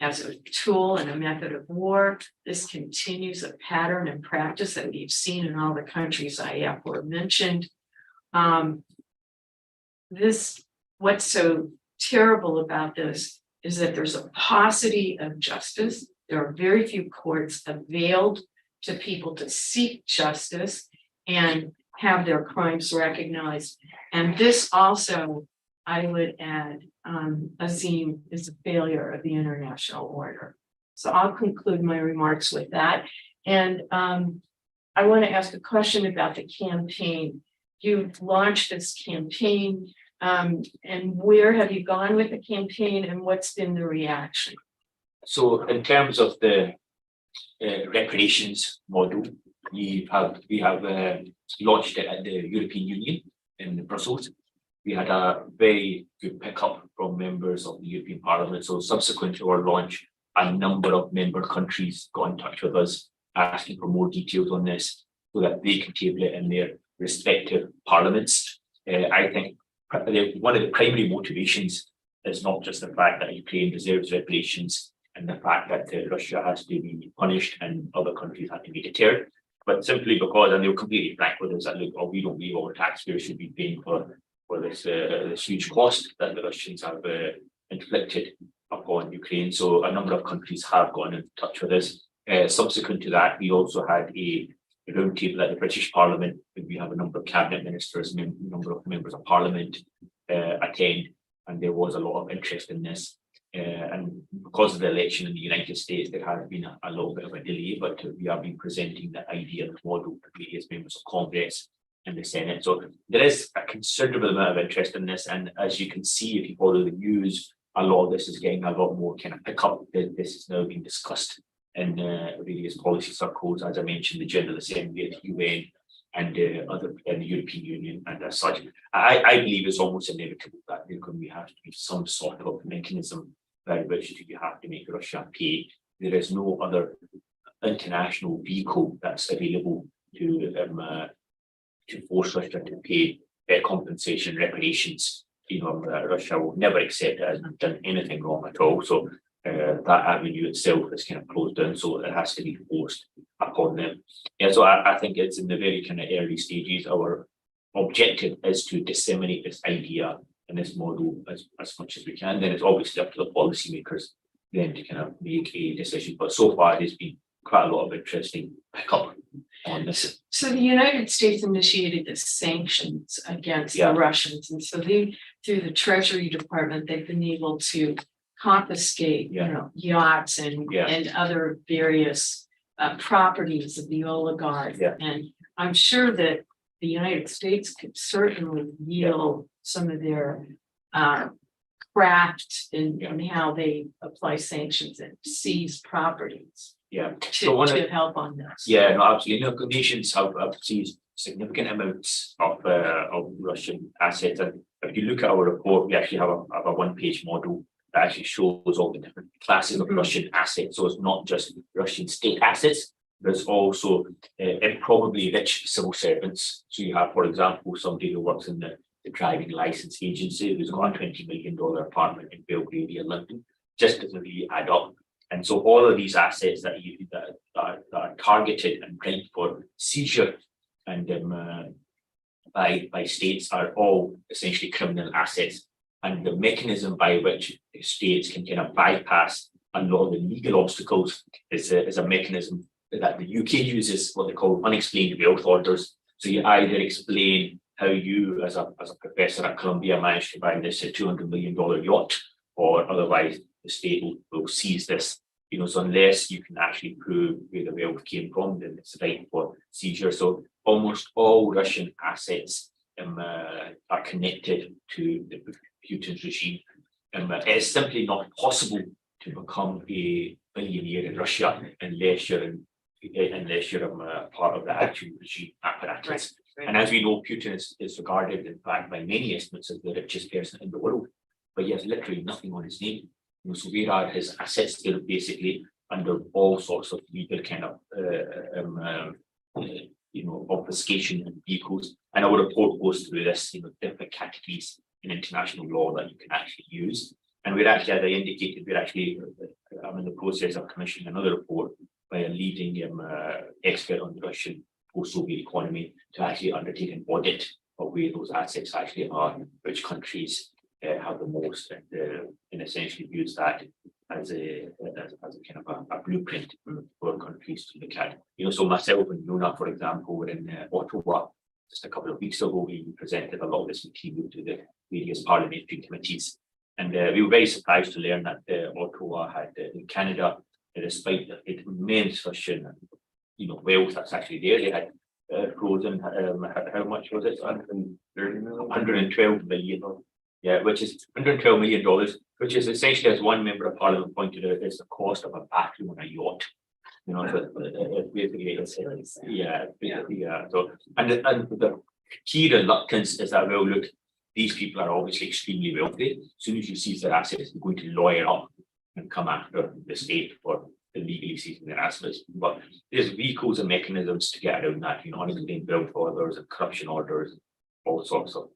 as a tool and a method of war. This continues a pattern and practice that we've seen in all the countries I aforementioned. What's so terrible about this is that there's a paucity of justice. There are very few courts availed to people to seek justice and have their crimes recognized. And this also, I would add, Azeem, is a failure of the international order. So I'll conclude my remarks with that. And I want to ask a question about the campaign. You've launched this campaign, and where have you gone with the campaign, and what's been the reaction? So in terms of the reparations model, we have launched it at the European Union in Brussels. We had a very good pickup from members of the European Parliament. So subsequent to our launch, a number of member countries got in touch with us asking for more details on this so that they can table it in their respective parliaments. I think one of the primary motivations is not just the fact that Ukraine deserves reparations and the fact that Russia has to be punished and other countries have to be deterred, but simply because, and they were completely frank with us, that look, we don't believe our taxpayers should be paying for this huge cost that the Russians have inflicted upon Ukraine. So a number of countries have gone in touch with us. Subsequent to that, we also had a roundtable at the British Parliament. We have a number of cabinet ministers, a number of members of Parliament attend, and there was a lot of interest in this. And because of the election in the United States, there has been a little bit of a delay, but we have been presenting the idea and the model to various members of Congress and the Senate. So there is a considerable amount of interest in this, and as you can see, if you follow the news, a lot of this is getting a lot more kind of pickup. This is now being discussed in various policy circles, as I mentioned, the General Assembly at the UN and other in the European Union, and as such, I believe it's almost inevitable that there can have to be some sort of mechanism by which you have to make Russia pay. There is no other international vehicle that's available to force Russia to pay compensation, reparations. Russia will never accept it as done anything wrong at all. So that avenue itself is kind of closed down, so it has to be forced upon them. Yeah, so I think it's in the very kind of early stages. Our objective is to disseminate this idea and this model as much as we can. Then it's obviously up to the policymakers then to kind of make a decision. But so far, there's been quite a lot of interesting pickup on this. So the United States initiated the sanctions against the Russians, and so through the Treasury Department, they've been able to confiscate, yachts and other various properties of the oligarchs. And I'm sure that the United States could certainly yield some of their craft in how they apply sanctions and seize properties. To help on this. Yeah, no, absolutely. Nations have seized significant amounts of Russian assets, and if you look at our report, we actually have a one-page model that actually shows all the different classes of Russian assets. So it's not just Russian state assets, there's also improbably rich civil servants. So you have, for example, somebody who works in the driving license agency who's got a $20 million apartment in Belgravia, London. Just doesn't really add up. And so all of these assets that are targeted and ripe for seizure and by states are all essentially criminal assets. And the mechanism by which states can kind of bypass a lot of the legal obstacles is a mechanism that the UK uses, what they call unexplained wealth orders. So you either explain how you, as a professor at Columbia, managed to buy this $200 million yacht, or otherwise the state will seize this. So unless you can actually prove where the wealth came from, then it's right for seizure. So almost all Russian assets are connected to the Putin's regime. It's simply not possible to become a billionaire in Russia unless you're part of the actual regime apparatus. Right. And as we know, Putin is regarded, in fact, by many estimates as the richest person in the world, but he has literally nothing on his name. So where are his assets? They're basically under all sorts of legal kind of obfuscation and vehicles. And our report goes through this, different categories in international law that you can actually use. And we're actually, as I indicated, I'm in the process of commissioning another report by a leading expert on the Russian post-Soviet economy to actually undertake an audit of where those assets actually are, which countries have the most, and essentially use that as a kind of a blueprint for countries to look at. So myself and Yonah, for example, were in Ottawa just a couple of weeks ago. We presented a lot of this material to the various parliamentary committees, and we were very surprised to learn that Ottawa had in Canada, despite the immense Russian wealth that's actually there, they had frozen. How much was it? 130 million. 112 million. Yeah, which is $112 million, which is essentially, as one member of parliament pointed out, is the cost of a bathroom on a yacht. So basically, yeah. So, and the key reluctance is that, well, look, these people are obviously extremely wealthy. As soon as you seize their assets, they're going to lawyer up and come after the state for illegally seizing their assets. But there's vehicles and mechanisms to get around that, unclaimed wealth orders and corruption orders. All sorts of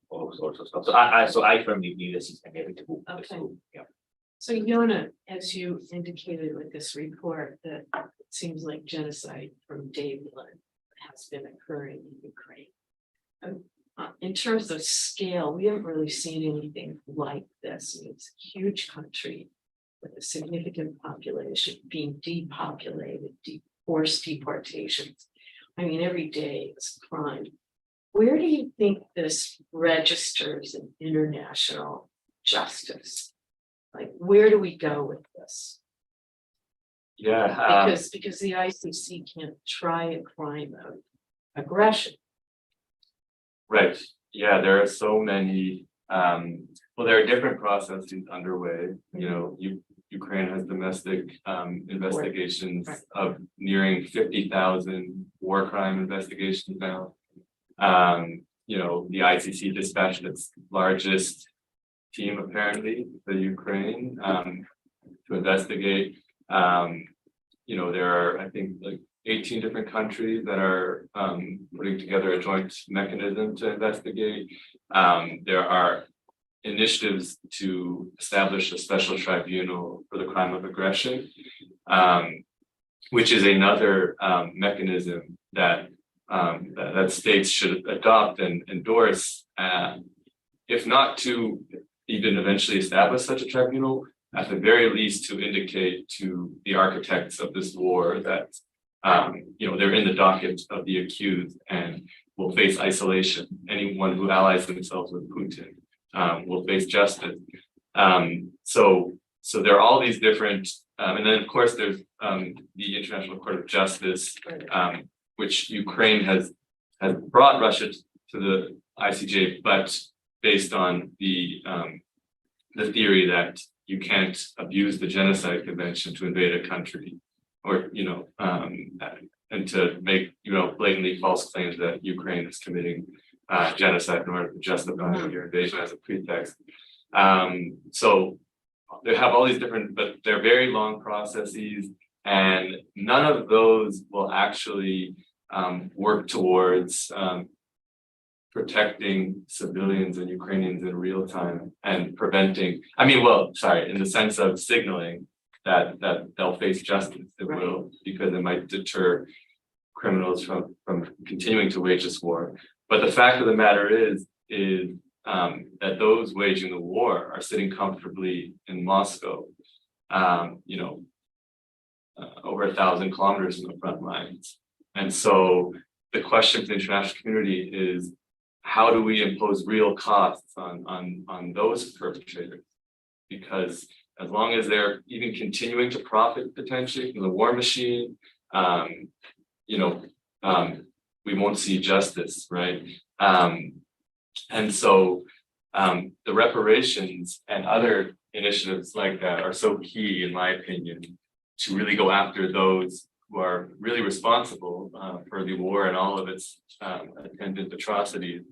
stuff. So I firmly believe this is inevitable. Okay. So, yeah. So Yonah, as you indicated with this report, that it seems like genocide from day one has been occurring in Ukraine. In terms of scale, we haven't really seen anything like this. It's a huge country with a significant population being depopulated, forced deportations. I mean, every day is crime. Where do you think this registers in international justice? Like, where do we go with this? Yeah. Because the ICC can't try a crime of aggression. Right. Yeah, there are so many. There are different processes underway. Ukraine has domestic investigations of nearing 50,000 war crime investigations now. The ICC dispatched its largest team apparently for Ukraine to investigate. There are, I think, like 18 different countries that are putting together a joint mechanism to investigate. There are initiatives to establish a special tribunal for the crime of aggression, which is another mechanism that states should adopt and endorse, if not to even eventually establish such a tribunal, at the very least to indicate to the architects of this war that they're in the docket of the accused and will face isolation. Anyone who allies themselves with Putin will face justice. So there are all these different, and then of course there's the International Court of Justice, which Ukraine has brought Russia to the ICJ, but based on the theory that you can't abuse the Genocide Convention to invade a country, or and to make blatantly false claims that Ukraine is committing genocide in order to justify your invasion as a pretext. So they have all these different, but they're very long processes, and none of those will actually work towards protecting civilians and Ukrainians in real time and preventing, in the sense of signaling that they'll face justice. It will, because it might deter criminals from continuing to wage this war. But the fact of the matter is that those waging the war are sitting comfortably in Moscow, over 1,000 kilometers from the front lines. And so the question for the international community is, how do we impose real costs on those perpetrators? Because as long as they're even continuing to profit potentially from the war machine, you know, we won't see justice, right? And so the reparations and other initiatives like that are so key, in my opinion, to really go after those who are really responsible for the war and all of its attendant atrocities.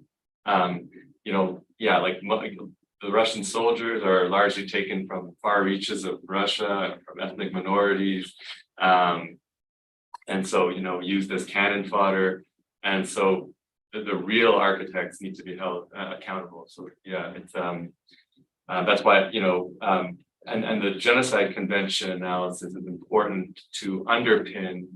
You know, yeah, like the Russian soldiers are largely taken from far reaches of Russia, from ethnic minorities, and so, you know, used as cannon fodder. And so the real architects need to be held accountable. So yeah, it's that's why, you know, and the Genocide Convention analysis is important to underpin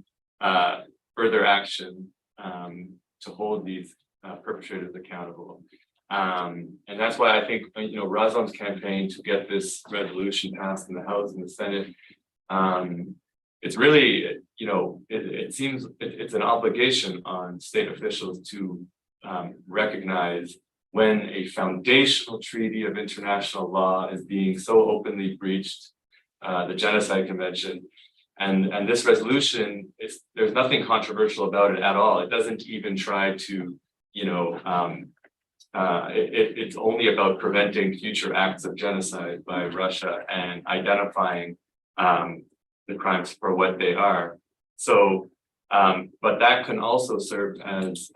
further action to hold these perpetrators accountable. And that's why I think, you know, Razom's campaign to get this resolution passed in the House and the Senate, it's really, you know, it seems it's an obligation on state officials to recognize when a foundational treaty of international law is being so openly breached, the Genocide Convention, and this resolution there's nothing controversial about it at all. It doesn't even try to, you know, it's only about preventing future acts of genocide by Russia and identifying the crimes for what they are. So, but that can also serve as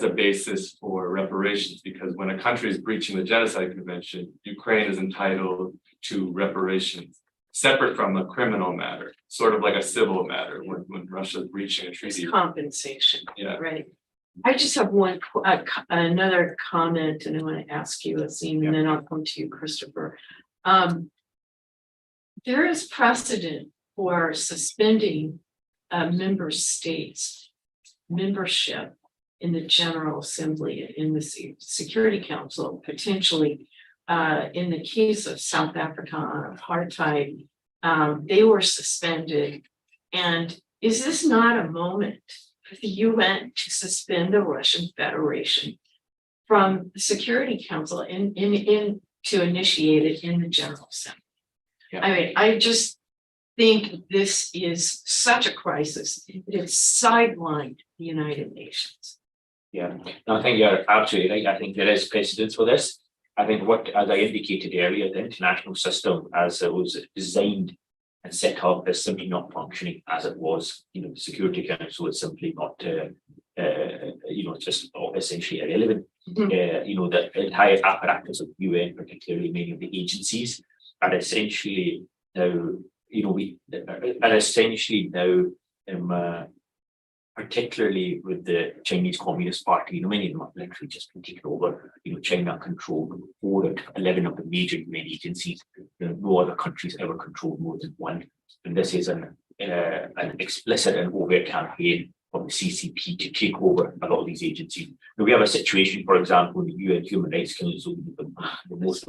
a basis for reparations, because when a country is breaching the Genocide Convention, Ukraine is entitled to reparations, separate from a criminal matter, sort of like a civil matter when Russia is breaching a treaty. It's compensation, Yeah. right? I just have another comment, and I want to ask you, Azeem, and then I'll come to you, Christopher. There is precedent for suspending member states' membership in the General Assembly, in the Security Council, potentially in the case of South Africa on apartheid, they were suspended. And is this not a moment for the UN to suspend the Russian Federation from the Security Council and to initiate it in the General Assembly? Yeah. I mean, I just think this is such a crisis. It has sidelined the United Nations. Yeah, no, I think you're absolutely right. I think there is precedence for this. I think as I indicated earlier, the international system as it was designed and set up is simply not functioning as it was. You know, the Security Council is simply not, you know, just essentially irrelevant. You know, the entire apparatus of UN, particularly many of the agencies, are essentially now, you know, particularly with the Chinese Communist Party, you know, many of them have literally just been taken over. You know, China controlled 4 out of 11 of the major UN agencies. You know, no other countries ever controlled more than one. And this is an explicit and overt campaign of the CCP to take over a lot of these agencies. Now, we have a situation, for example, in the UN Human Rights Council, the most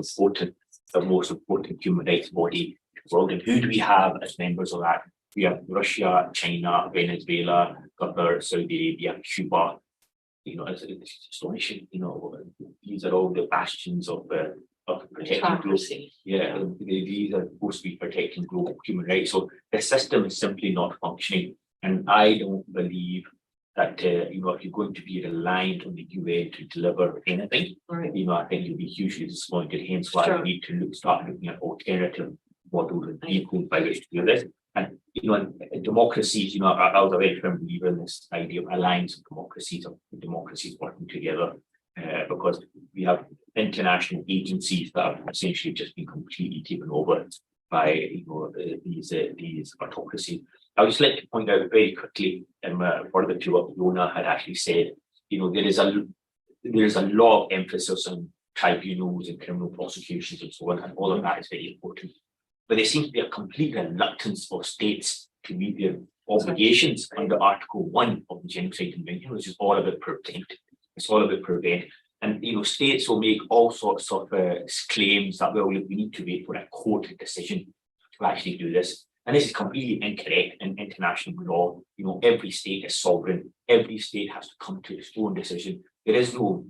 important human rights body in the world. And who do we have as members of that? We have Russia, China, Venezuela, Qatar, Saudi Arabia, Cuba. You know, it's astonishing. You know, these are all the bastions of protecting global. Yeah, these are supposed to be protecting global human rights. So the system is simply not functioning, and I don't believe that you know, if you're going to be reliant on the UN to deliver anything, Right. you know, I think you'll be hugely disappointed. Hence why we need to start looking at alternative models and vehicles by which to do this. And you know, in democracies, you know, I was a very firm believer in this idea of alliance of democracies working together, because we have international agencies that have essentially just been completely taken over by, you know, these autocracies. I would just like to point out very quickly, further to what Yonah had actually said. You know, there is a lot of emphasis on tribunals and criminal prosecutions and so on, and all of that is very important. But there seems to be a complete reluctance of states to meet their obligations under Article 1 of the Genocide Convention, which is all about prevent. It's all about prevent. And you know, states will make all sorts of claims that, well, we need to wait for a court decision to actually do this. And this is completely incorrect in international law. You know, every state is sovereign. Every state has to come to its own decision. There is no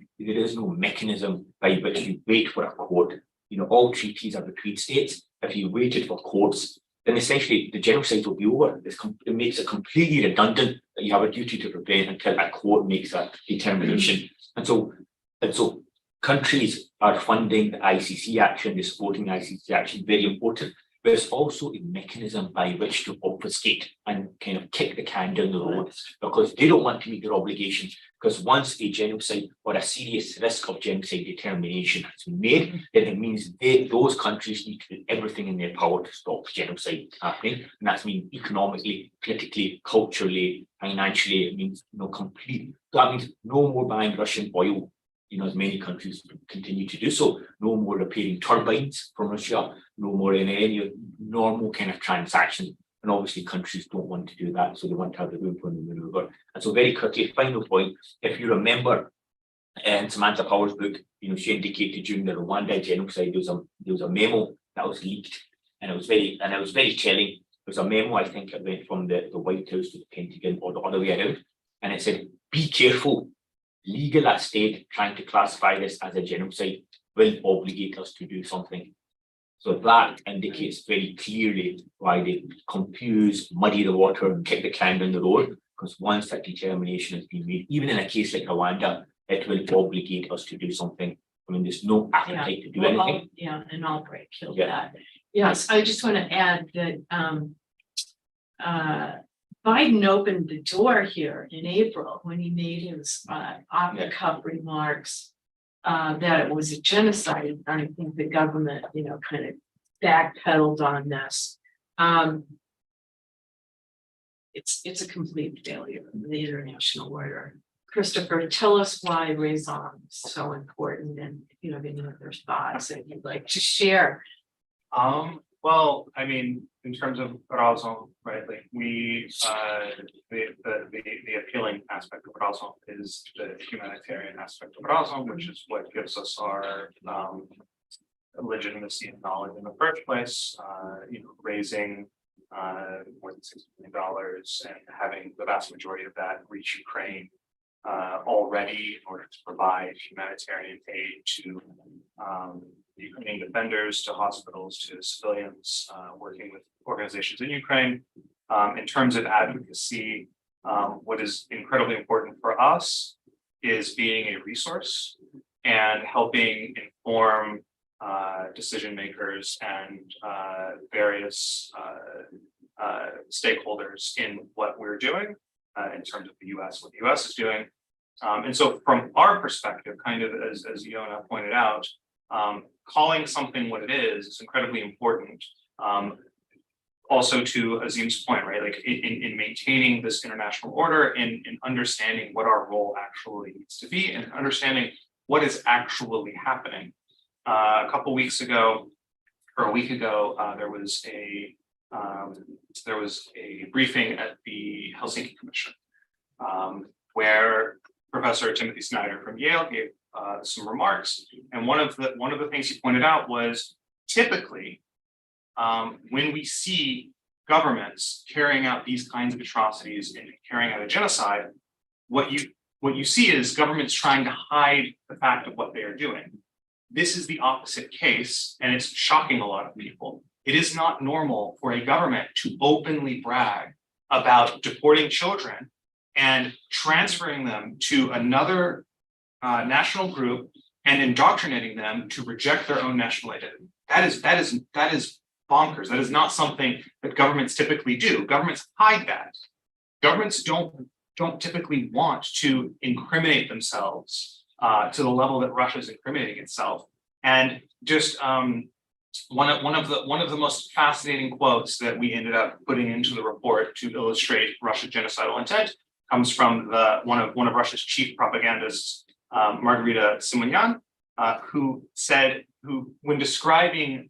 mechanism by which you wait for a court. You know, all treaties are between states. If you waited for courts, then essentially the genocide will be over. It makes it completely redundant that you have a duty to prevent until a court makes a determination. And so countries are funding the ICC action, they're supporting the ICC action, very important. But it's also a mechanism by which to obfuscate and kind of kick the can down the road, because they don't want to meet their obligations. Because once a genocide or a serious risk of genocide determination has been made, then it means those countries need to do everything in their power to stop genocide happening. And that's mean economically, politically, culturally, financially. It means complete. That means no more buying Russian oil. As many countries continue to do so, no more repairing turbines from Russia, no more in any normal kind of transactions. And obviously countries don't want to do that, so they want to have the room for the maneuver. And so very quickly, final point, if you remember in Samantha Power's book, she indicated during the Rwanda genocide, there was a memo that was leaked, and it was very telling. It was a memo, I think it went from the White House to the Pentagon or the other way around, and it said, be careful. Legal state trying to classify this as a genocide will obligate us to do something. So that indicates very clearly why they confuse, muddy the water and kick the can down the road, because once that determination has been made, even in a case like Rwanda, it will obligate us to do something. I mean, there's no appetite to do anything. An outbreak killed that. Yes, I just want to add that Biden opened the door here in April when he made his off the cuff remarks that it was a genocide. I think the government, kind of backpedaled on this. It's a complete failure of the international order. Christopher, tell us why raison is so important, and if you have any other thoughts that you'd like to share. Well, I mean, in terms of raison, right? Like the appealing aspect of raison is the humanitarian aspect of raison, which is what gives us our legitimacy and knowledge in the first place. Raising more than $6 million and having the vast majority of that reach Ukraine already in order to provide humanitarian aid to Ukrainian defenders, to hospitals, to civilians, working with organizations in Ukraine. In terms of advocacy, what is incredibly important for us is being a resource and helping inform decision makers and various stakeholders in what we're doing in terms of the US, what the US is doing. And so from our perspective, kind of as Yonah pointed out, calling something what it is incredibly important. Also to Azeem's point, right? Like in maintaining this international order, in understanding what our role actually needs to be, and understanding what is actually happening. A couple weeks ago, or a week ago, there was a briefing at the Helsinki Commission, where Professor Timothy Snyder from Yale gave some remarks, and one of the things he pointed out was typically when we see governments carrying out these kinds of atrocities and carrying out a genocide, what you see is governments trying to hide the fact of what they are doing. This is the opposite case, and it's shocking a lot of people. It is not normal for a government to openly brag about deporting children and transferring them to another national group and indoctrinating them to reject their own national identity. That is bonkers. That is not something that governments typically do. Governments hide that. Governments don't typically want to incriminate themselves to the level that Russia is incriminating itself. And just one of the most fascinating quotes that we ended up putting into the report to illustrate Russia's genocidal intent comes from one of Russia's chief propagandists, Margarita Simonyan, who when describing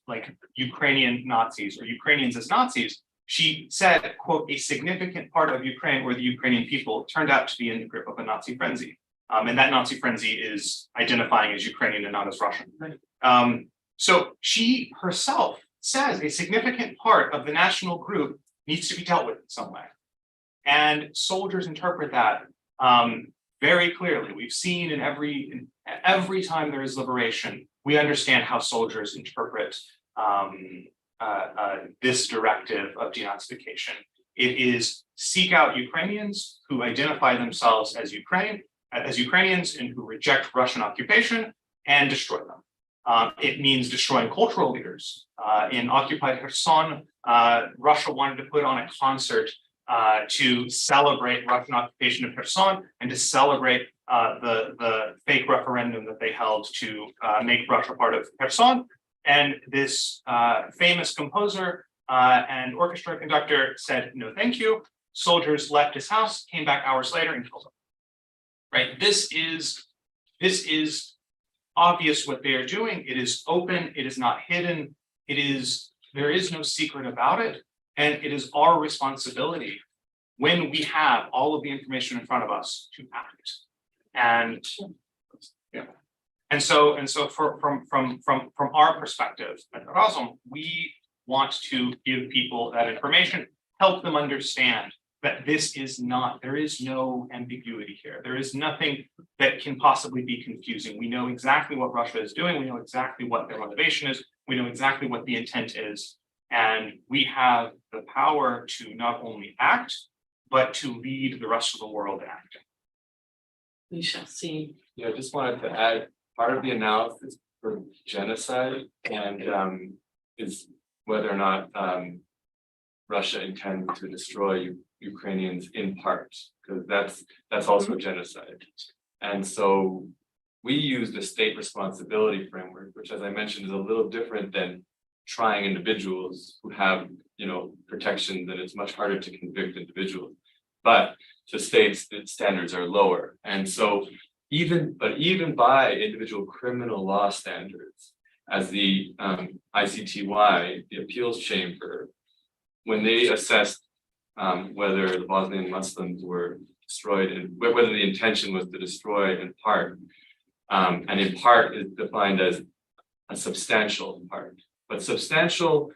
like Ukrainian Nazis or Ukrainians as Nazis, she said, quote, a significant part of Ukraine or the Ukrainian people turned out to be in the grip of a Nazi frenzy. And that Nazi frenzy is identifying as Ukrainian and not as Russian. So she herself says a significant part of the national group needs to be dealt with in some way. And soldiers interpret that very clearly. We've seen in every time there is liberation, we understand how soldiers interpret this directive of denazification. It is seek out Ukrainians who identify themselves as Ukrainians and who reject Russian occupation and destroy them. It means destroying cultural leaders. In occupied Kherson, Russia wanted to put on a concert to celebrate Russian occupation of Kherson and to celebrate the fake referendum that they held to make Russia part of Kherson. And this famous composer and orchestra conductor said, no, thank you. Soldiers left his house, came back hours later and killed him. Right? This is obvious what they are doing. It is open. It is not hidden. There is no secret about it. And it is our responsibility when we have all of the information in front of us to act. And yeah. And so from our perspective at Razum, we want to give people that information, help them understand that there is no ambiguity here. There is nothing that can possibly be confusing. We know exactly what Russia is doing. We know exactly what their motivation is. We know exactly what the intent is. And we have the power to not only act, but to lead the rest of the world in acting. We shall see. Yeah, I just wanted to add, part of the analysis for genocide and is whether or not Russia intends to destroy Ukrainians in part, because that's also genocide. And so we use the state responsibility framework, which, as I mentioned, is a little different than trying individuals who have, protections, and it's much harder to convict individuals. But to states, the standards are lower. And so even by individual criminal law standards, as the ICTY, the appeals chamber, when they assessed whether the Bosnian Muslims were destroyed and whether the intention was to destroy in part, and in part is defined as a substantial part, but substantial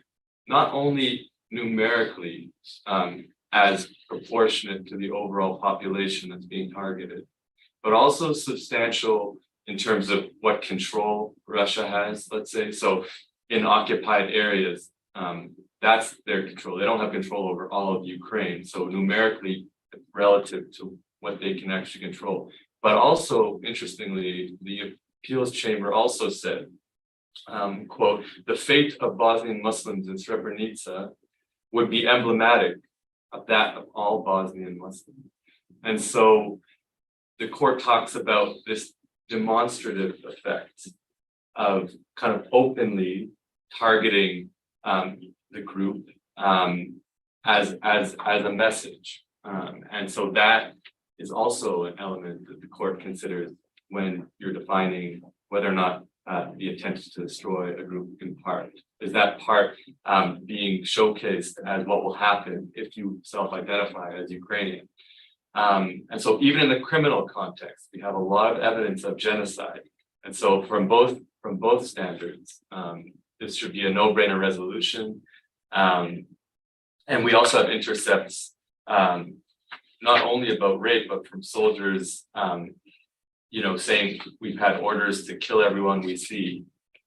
not only numerically as proportionate to the overall population that's being targeted, but also substantial in terms of what control Russia has, let's say. So in occupied areas, that's their control. They don't have control over all of Ukraine. So numerically relative to what they can actually control. But also, interestingly, the appeals chamber also said, quote, the fate of Bosnian Muslims in Srebrenica would be emblematic of that of all Bosnian Muslims. And so the court talks about this demonstrative effect of kind of openly targeting the group as a message. And so that is also an element that the court considers when you're defining whether or not the intent is to destroy a group in part. Is that part being showcased as what will happen if you self-identify as Ukrainian? And so even in the criminal context, we have a lot of evidence of genocide. And so from both standards, this should be a no-brainer resolution. And we also have intercepts, not only about rape, but from soldiers, saying we've had orders to kill everyone we see.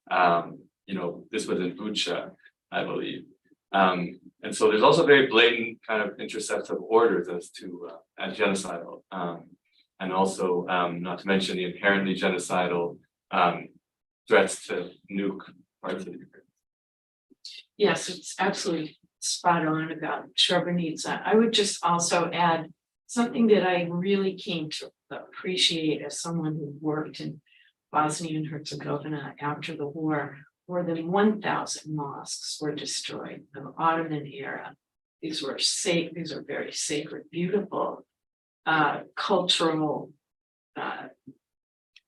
This was in Bucha, I believe. And so there's also very blatant kind of intercepts of orders as genocidal, and also not to mention the inherently genocidal threats to nuke parts of Ukraine. Yes, it's absolutely spot on about Srebrenica. I would just also add something that I really came to appreciate as someone who worked in Bosnia and Herzegovina after the war. More than 1,000 mosques were destroyed in the Ottoman era. These are very sacred, beautiful cultural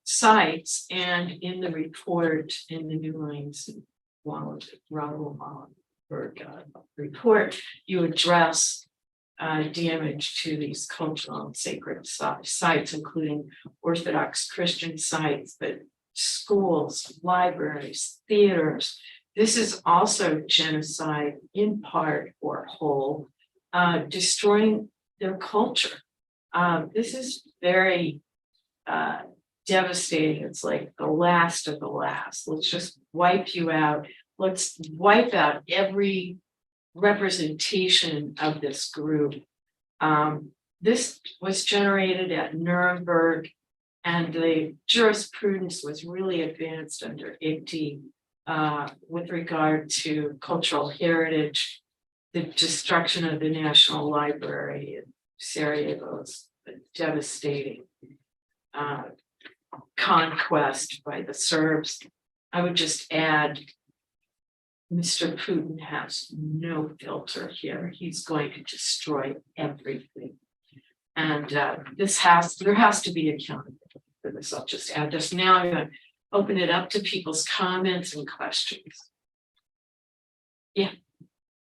sites. And in the report, in the Newlines Raoul Wallenberg report, you address damage to these cultural and sacred sites, including Orthodox Christian sites, but schools, libraries, theaters, this is also genocide in part or whole, destroying their culture. This is very devastating. It's like the last of the last. Let's just wipe you out. Let's wipe out every representation of this group. This was generated at Nuremberg, and the jurisprudence was really advanced under ICTY with regard to cultural heritage. The destruction of the National Library in Sarajevo is devastating. Conquest by the Serbs. I would just add, Mr. Putin has no filter here. He's going to destroy everything. And there has to be accountability for this. I'll just add this. Now I'm going to open it up to people's comments and questions. Yeah.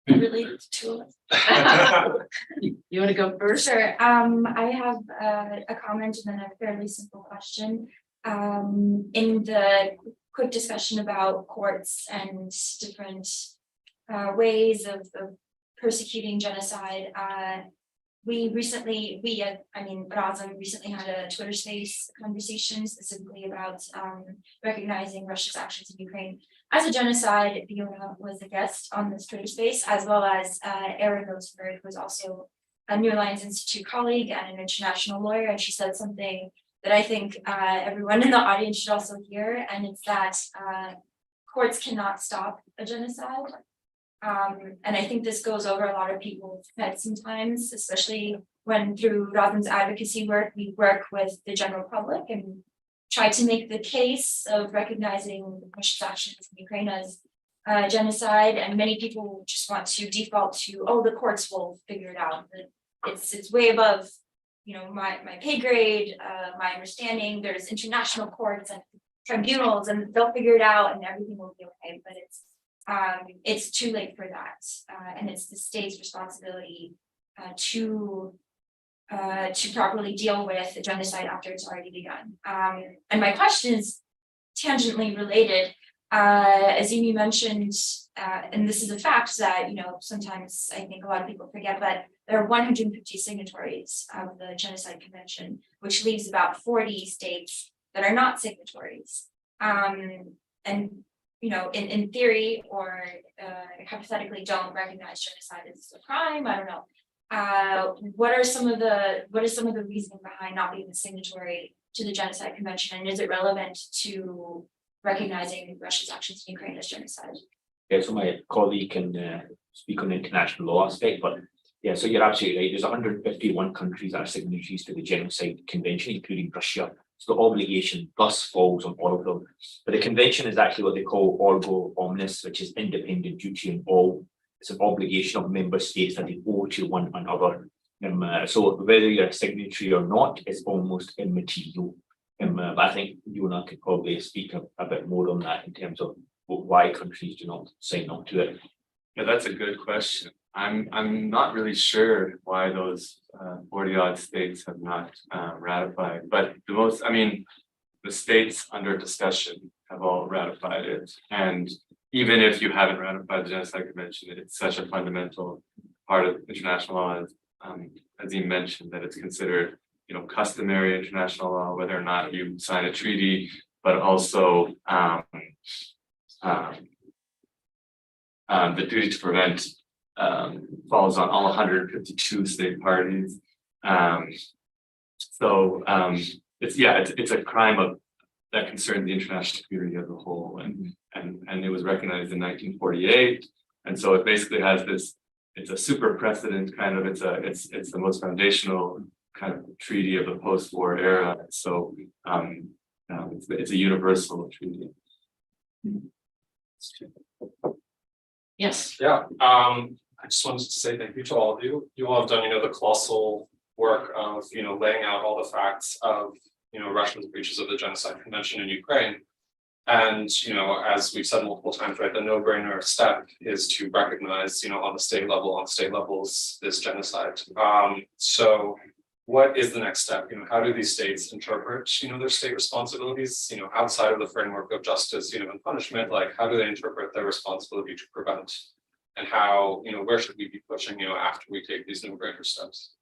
Related to it. You want to go first? Sure. I have a comment and then a fairly simple question. In the quick discussion about courts and different ways of persecuting genocide, Azeem recently had a Twitter space conversation specifically about recognizing Russia's actions in Ukraine as a genocide. Yonah was a guest on this Twitter space, as well as Erin Rosenberg, who is also a Newlines Institute colleague and an international lawyer, and she said something that I think everyone in the audience should also hear, and it's that courts cannot stop a genocide. And I think this goes over a lot of people's heads sometimes, especially when through Robin's advocacy work, we work with the general public and try to make the case of recognizing Russia's actions in Ukraine as genocide. And many people just want to default to, oh, the courts will figure it out. It's way above, my pay grade, my understanding. There's international courts and tribunals, and they'll figure it out, and everything will be okay. But it's too late for that, and it's the state's responsibility to properly deal with the genocide after it's already begun. And my question is tangentially related. Azeem, you mentioned, and this is a fact that sometimes I think a lot of people forget, but there are 150 signatories of the Genocide Convention, which leaves about 40 states that are not signatories. And in theory or hypothetically don't recognize genocide as a crime. I don't know. What are some of the reasoning behind not being a signatory to the Genocide Convention, and is it relevant to recognizing Russia's actions in Ukraine as genocide? Yeah, so my colleague can speak on the international law aspect, but yeah, so you're absolutely right. There's 151 countries that are signatories to the Genocide Convention, including Russia. So the obligation thus falls on all of them. But the convention is actually what they call orgo omnis, which is independent duty in all. It's an obligation of member states that they owe to one another. So whether you're a signatory or not is almost immaterial. But I think Yonah could probably speak a bit more on that in terms of why countries do not sign up to it. Yeah, that's a good question. I'm not really sure why those 40 odd states have not ratified, but the states under discussion have all ratified it. And even if you haven't ratified the Genocide Convention, it's such a fundamental part of international law, as he mentioned, that it's considered, customary international law, whether or not you sign a treaty, but also the duty to prevent falls on all 152 state parties. It's a crime that concerns the international community as a whole, and it was recognized in 1948. And so it basically has this. It's a super precedent kind of. It's the most foundational kind of treaty of the post-war era. So it's a universal treaty. Yes. Yeah, I just wanted to say thank you to all of you. You all have done, the colossal work of, laying out all the facts of, Russia's breaches of the Genocide Convention in Ukraine. And, as we've said multiple times, right, the no-brainer step is to recognize, on the state levels, this genocide. So what is the next step? How do these states interpret, their state responsibilities, outside of the framework of justice, and punishment, like how do they interpret their responsibility to prevent? And how, where should we be pushing, after we take these new greater steps?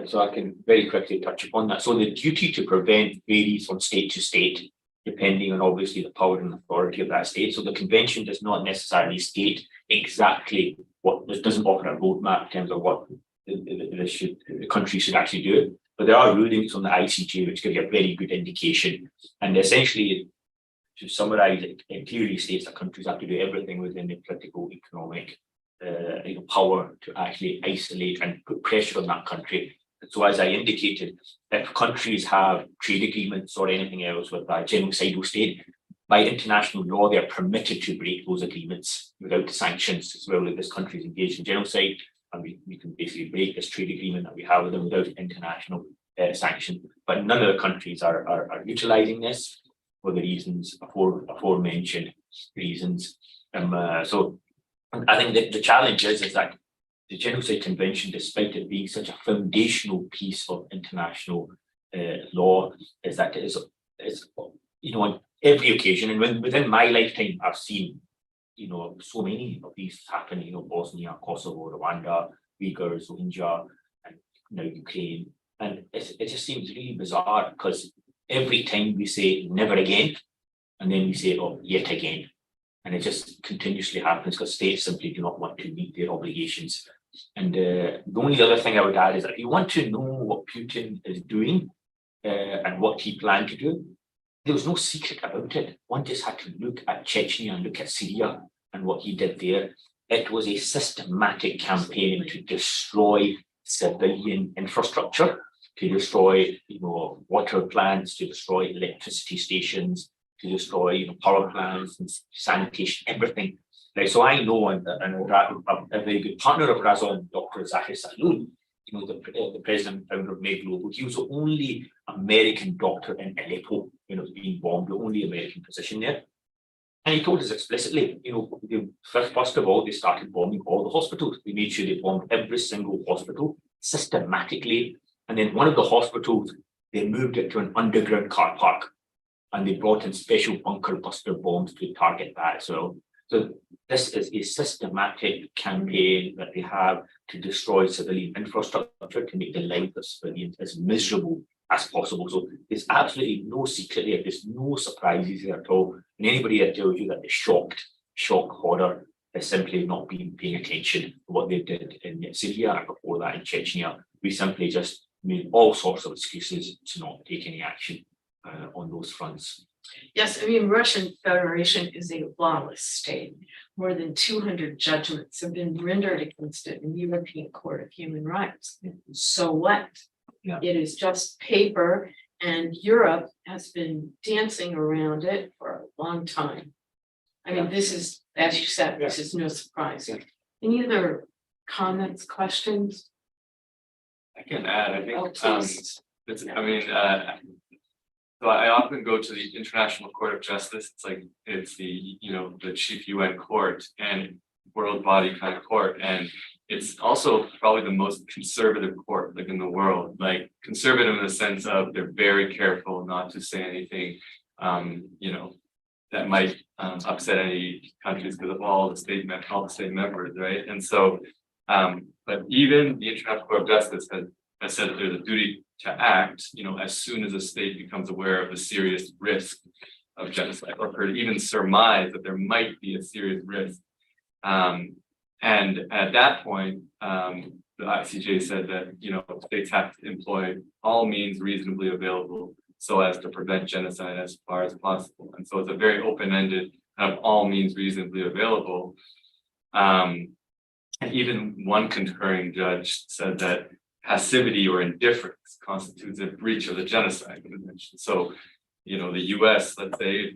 So I can very quickly touch upon that. So the duty to prevent varies from state to state, depending on obviously the power and authority of that state. So the convention does not necessarily state exactly what, it doesn't offer a roadmap in terms of what the country should actually do. But there are rulings from the ICJ which give you a very good indication. And essentially, to summarize, it clearly states that countries have to do everything within the political, economic power to actually isolate and put pressure on that country. And so, as I indicated, if countries have trade agreements or anything else with a genocidal state, by international law, they are permitted to break those agreements without sanctions, as well as this country is engaged in genocide. And we can basically break this trade agreement that we have with them without international sanction. But none of the countries are utilising this for the reasons aforementioned reasons. So I think that the challenge is that the Genocide Convention, despite it being such a foundational piece of international law, is that it is on every occasion, and within my lifetime, I've seen so many of these happen. Bosnia, Kosovo, Rwanda, Uyghurs, Rohingya, and now Ukraine, and it just seems really bizarre because every time we say never again, and then we say yet again. And it just continuously happens because states simply do not want to meet their obligations. And the only other thing I would add is that if you want to know what Putin is doing and what he planned to do, there was no secret about it. One just had to look at Chechnya and look at Syria and what he did there. It was a systematic campaign to destroy civilian infrastructure, to destroy water plants, to destroy electricity stations, to destroy power plants and sanitation, everything. Right, so I know, and a very good partner of Razon, Dr. Zahir Saloon, the president and founder of Med Global, he was the only American doctor in Aleppo, being bombed, the only American position there. And he told us explicitly, first of all, they started bombing all the hospitals. They made sure they bombed every single hospital systematically. And then one of the hospitals, they moved it to an underground car park. And they brought in special bunker buster bombs to target that. So this is a systematic campaign that they have to destroy civilian infrastructure, to make the life of civilians as miserable as possible. So there's absolutely no secret there. There's no surprises there at all. And anybody that tells you that they're shock horror is simply not paying attention to what they did in Syria and before that in Chechnya. We simply just made all sorts of excuses to not take any action on those fronts. Yes, Russian Federation is a lawless state. More than 200 judgments have been rendered against it in the European Court of Human Rights. So what? Yeah. It is just paper, and Europe has been dancing around it for a long time. This is, as you said, this is no surprise. Yeah. Any other comments, questions? I can add, I think, Please. so I often go to the International Court of Justice. It's the the chief UN court and world body kind of court, and it's also probably the most conservative court in the world. Conservative in the sense of they're very careful not to say anything that might upset any countries because of all the state members, right? And so but even the International Court of Justice has said that there's a duty to act, as soon as a state becomes aware of the serious risk of genocide, or to even surmise that there might be a serious risk. And at that point, the ICJ said that states have to employ all means reasonably available so as to prevent genocide as far as possible. And so it's a very open-ended kind of all means reasonably available. And even one concurring judge said that passivity or indifference constitutes a breach of the Genocide Convention. So, the US, let's say,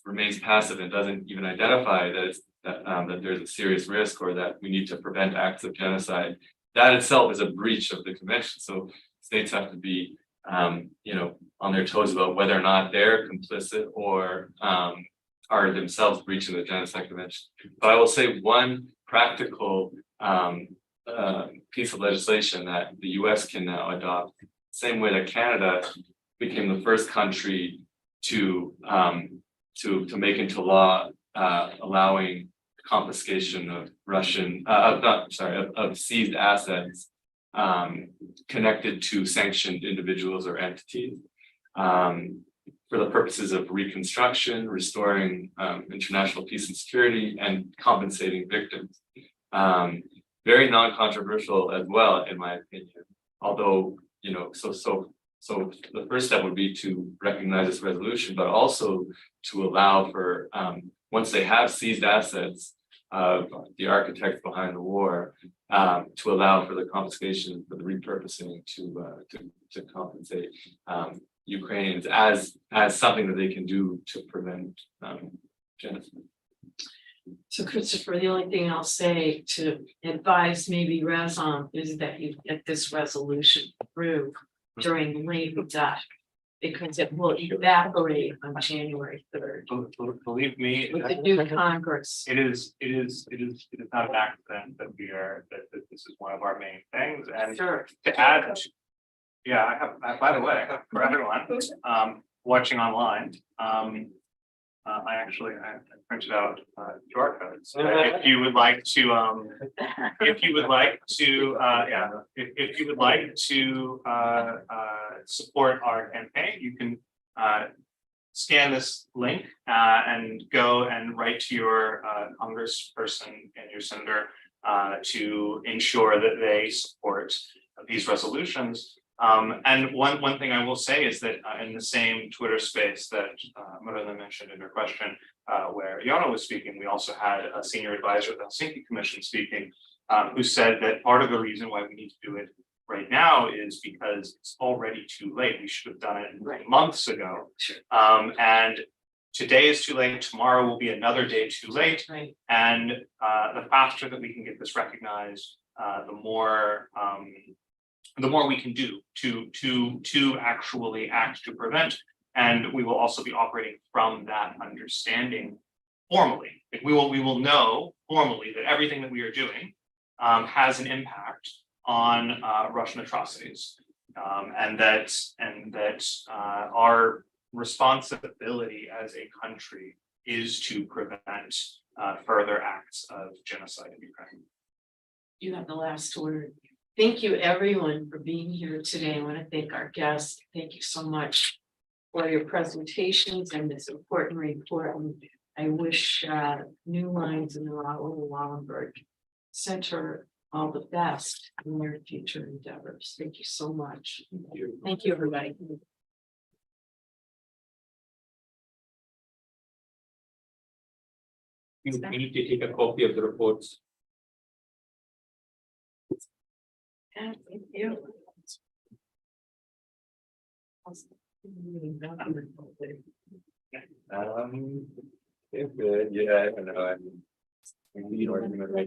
remains passive and doesn't even identify that there's a serious risk or that we need to prevent acts of genocide. That itself is a breach of the convention. So states have to be, on their toes about whether or not they're complicit or are themselves breaching the Genocide Convention. But I will say one practical piece of legislation that the US can now adopt, same way that Canada became the first country to make into law allowing confiscation of of seized assets connected to sanctioned individuals or entities for the purposes of reconstruction, restoring international peace and security, and compensating victims. Very non-controversial as well, in my opinion. Although, so the first step would be to recognize this resolution, but also to allow for once they have seized assets of the architects behind the war, to allow for the confiscation, for the repurposing to compensate Ukrainians as something that they can do to prevent genocide. So Christopher, the only thing I'll say to advise maybe Razom is that you get this resolution through during Labor Day, because it will evaporate on January 3rd Believe me, with the new Congress. it is not an accident that that this is one of our main things. And Sure. to add, yeah, I have, by the way, for everyone, watching online, I printed out QR codes. If you would like to, if you would like to support our campaign, you can scan this link and go and write to your congressperson and your senator to ensure that they support these resolutions. And one thing I will say is that in the same Twitter space that Marina mentioned in her question, where Yonah was speaking, we also had a senior advisor of the Helsinki Commission speaking, who said that part of the reason why we need to do it right now is because it's already too late. We should have done it months ago. Sure. And today is too late. Tomorrow will be another day too late. Right. And the faster that we can get this recognized, the more we can do to actually act to prevent. And we will also be operating from that understanding formally. Like we will know formally that everything that we are doing has an impact on Russian atrocities, and that our responsibility as a country is to prevent further acts of genocide in Ukraine. You have the last word. Thank you, everyone, for being here today. I want to thank our guests. Thank you so much for your presentations and this important report. And I wish Newlines and the Raoul Wallenberg Center all the best in their future endeavors. Thank you so much. Thank you, everybody. You need to take a copy of the reports. Yeah, thank you. It's good. Yeah, I don't know.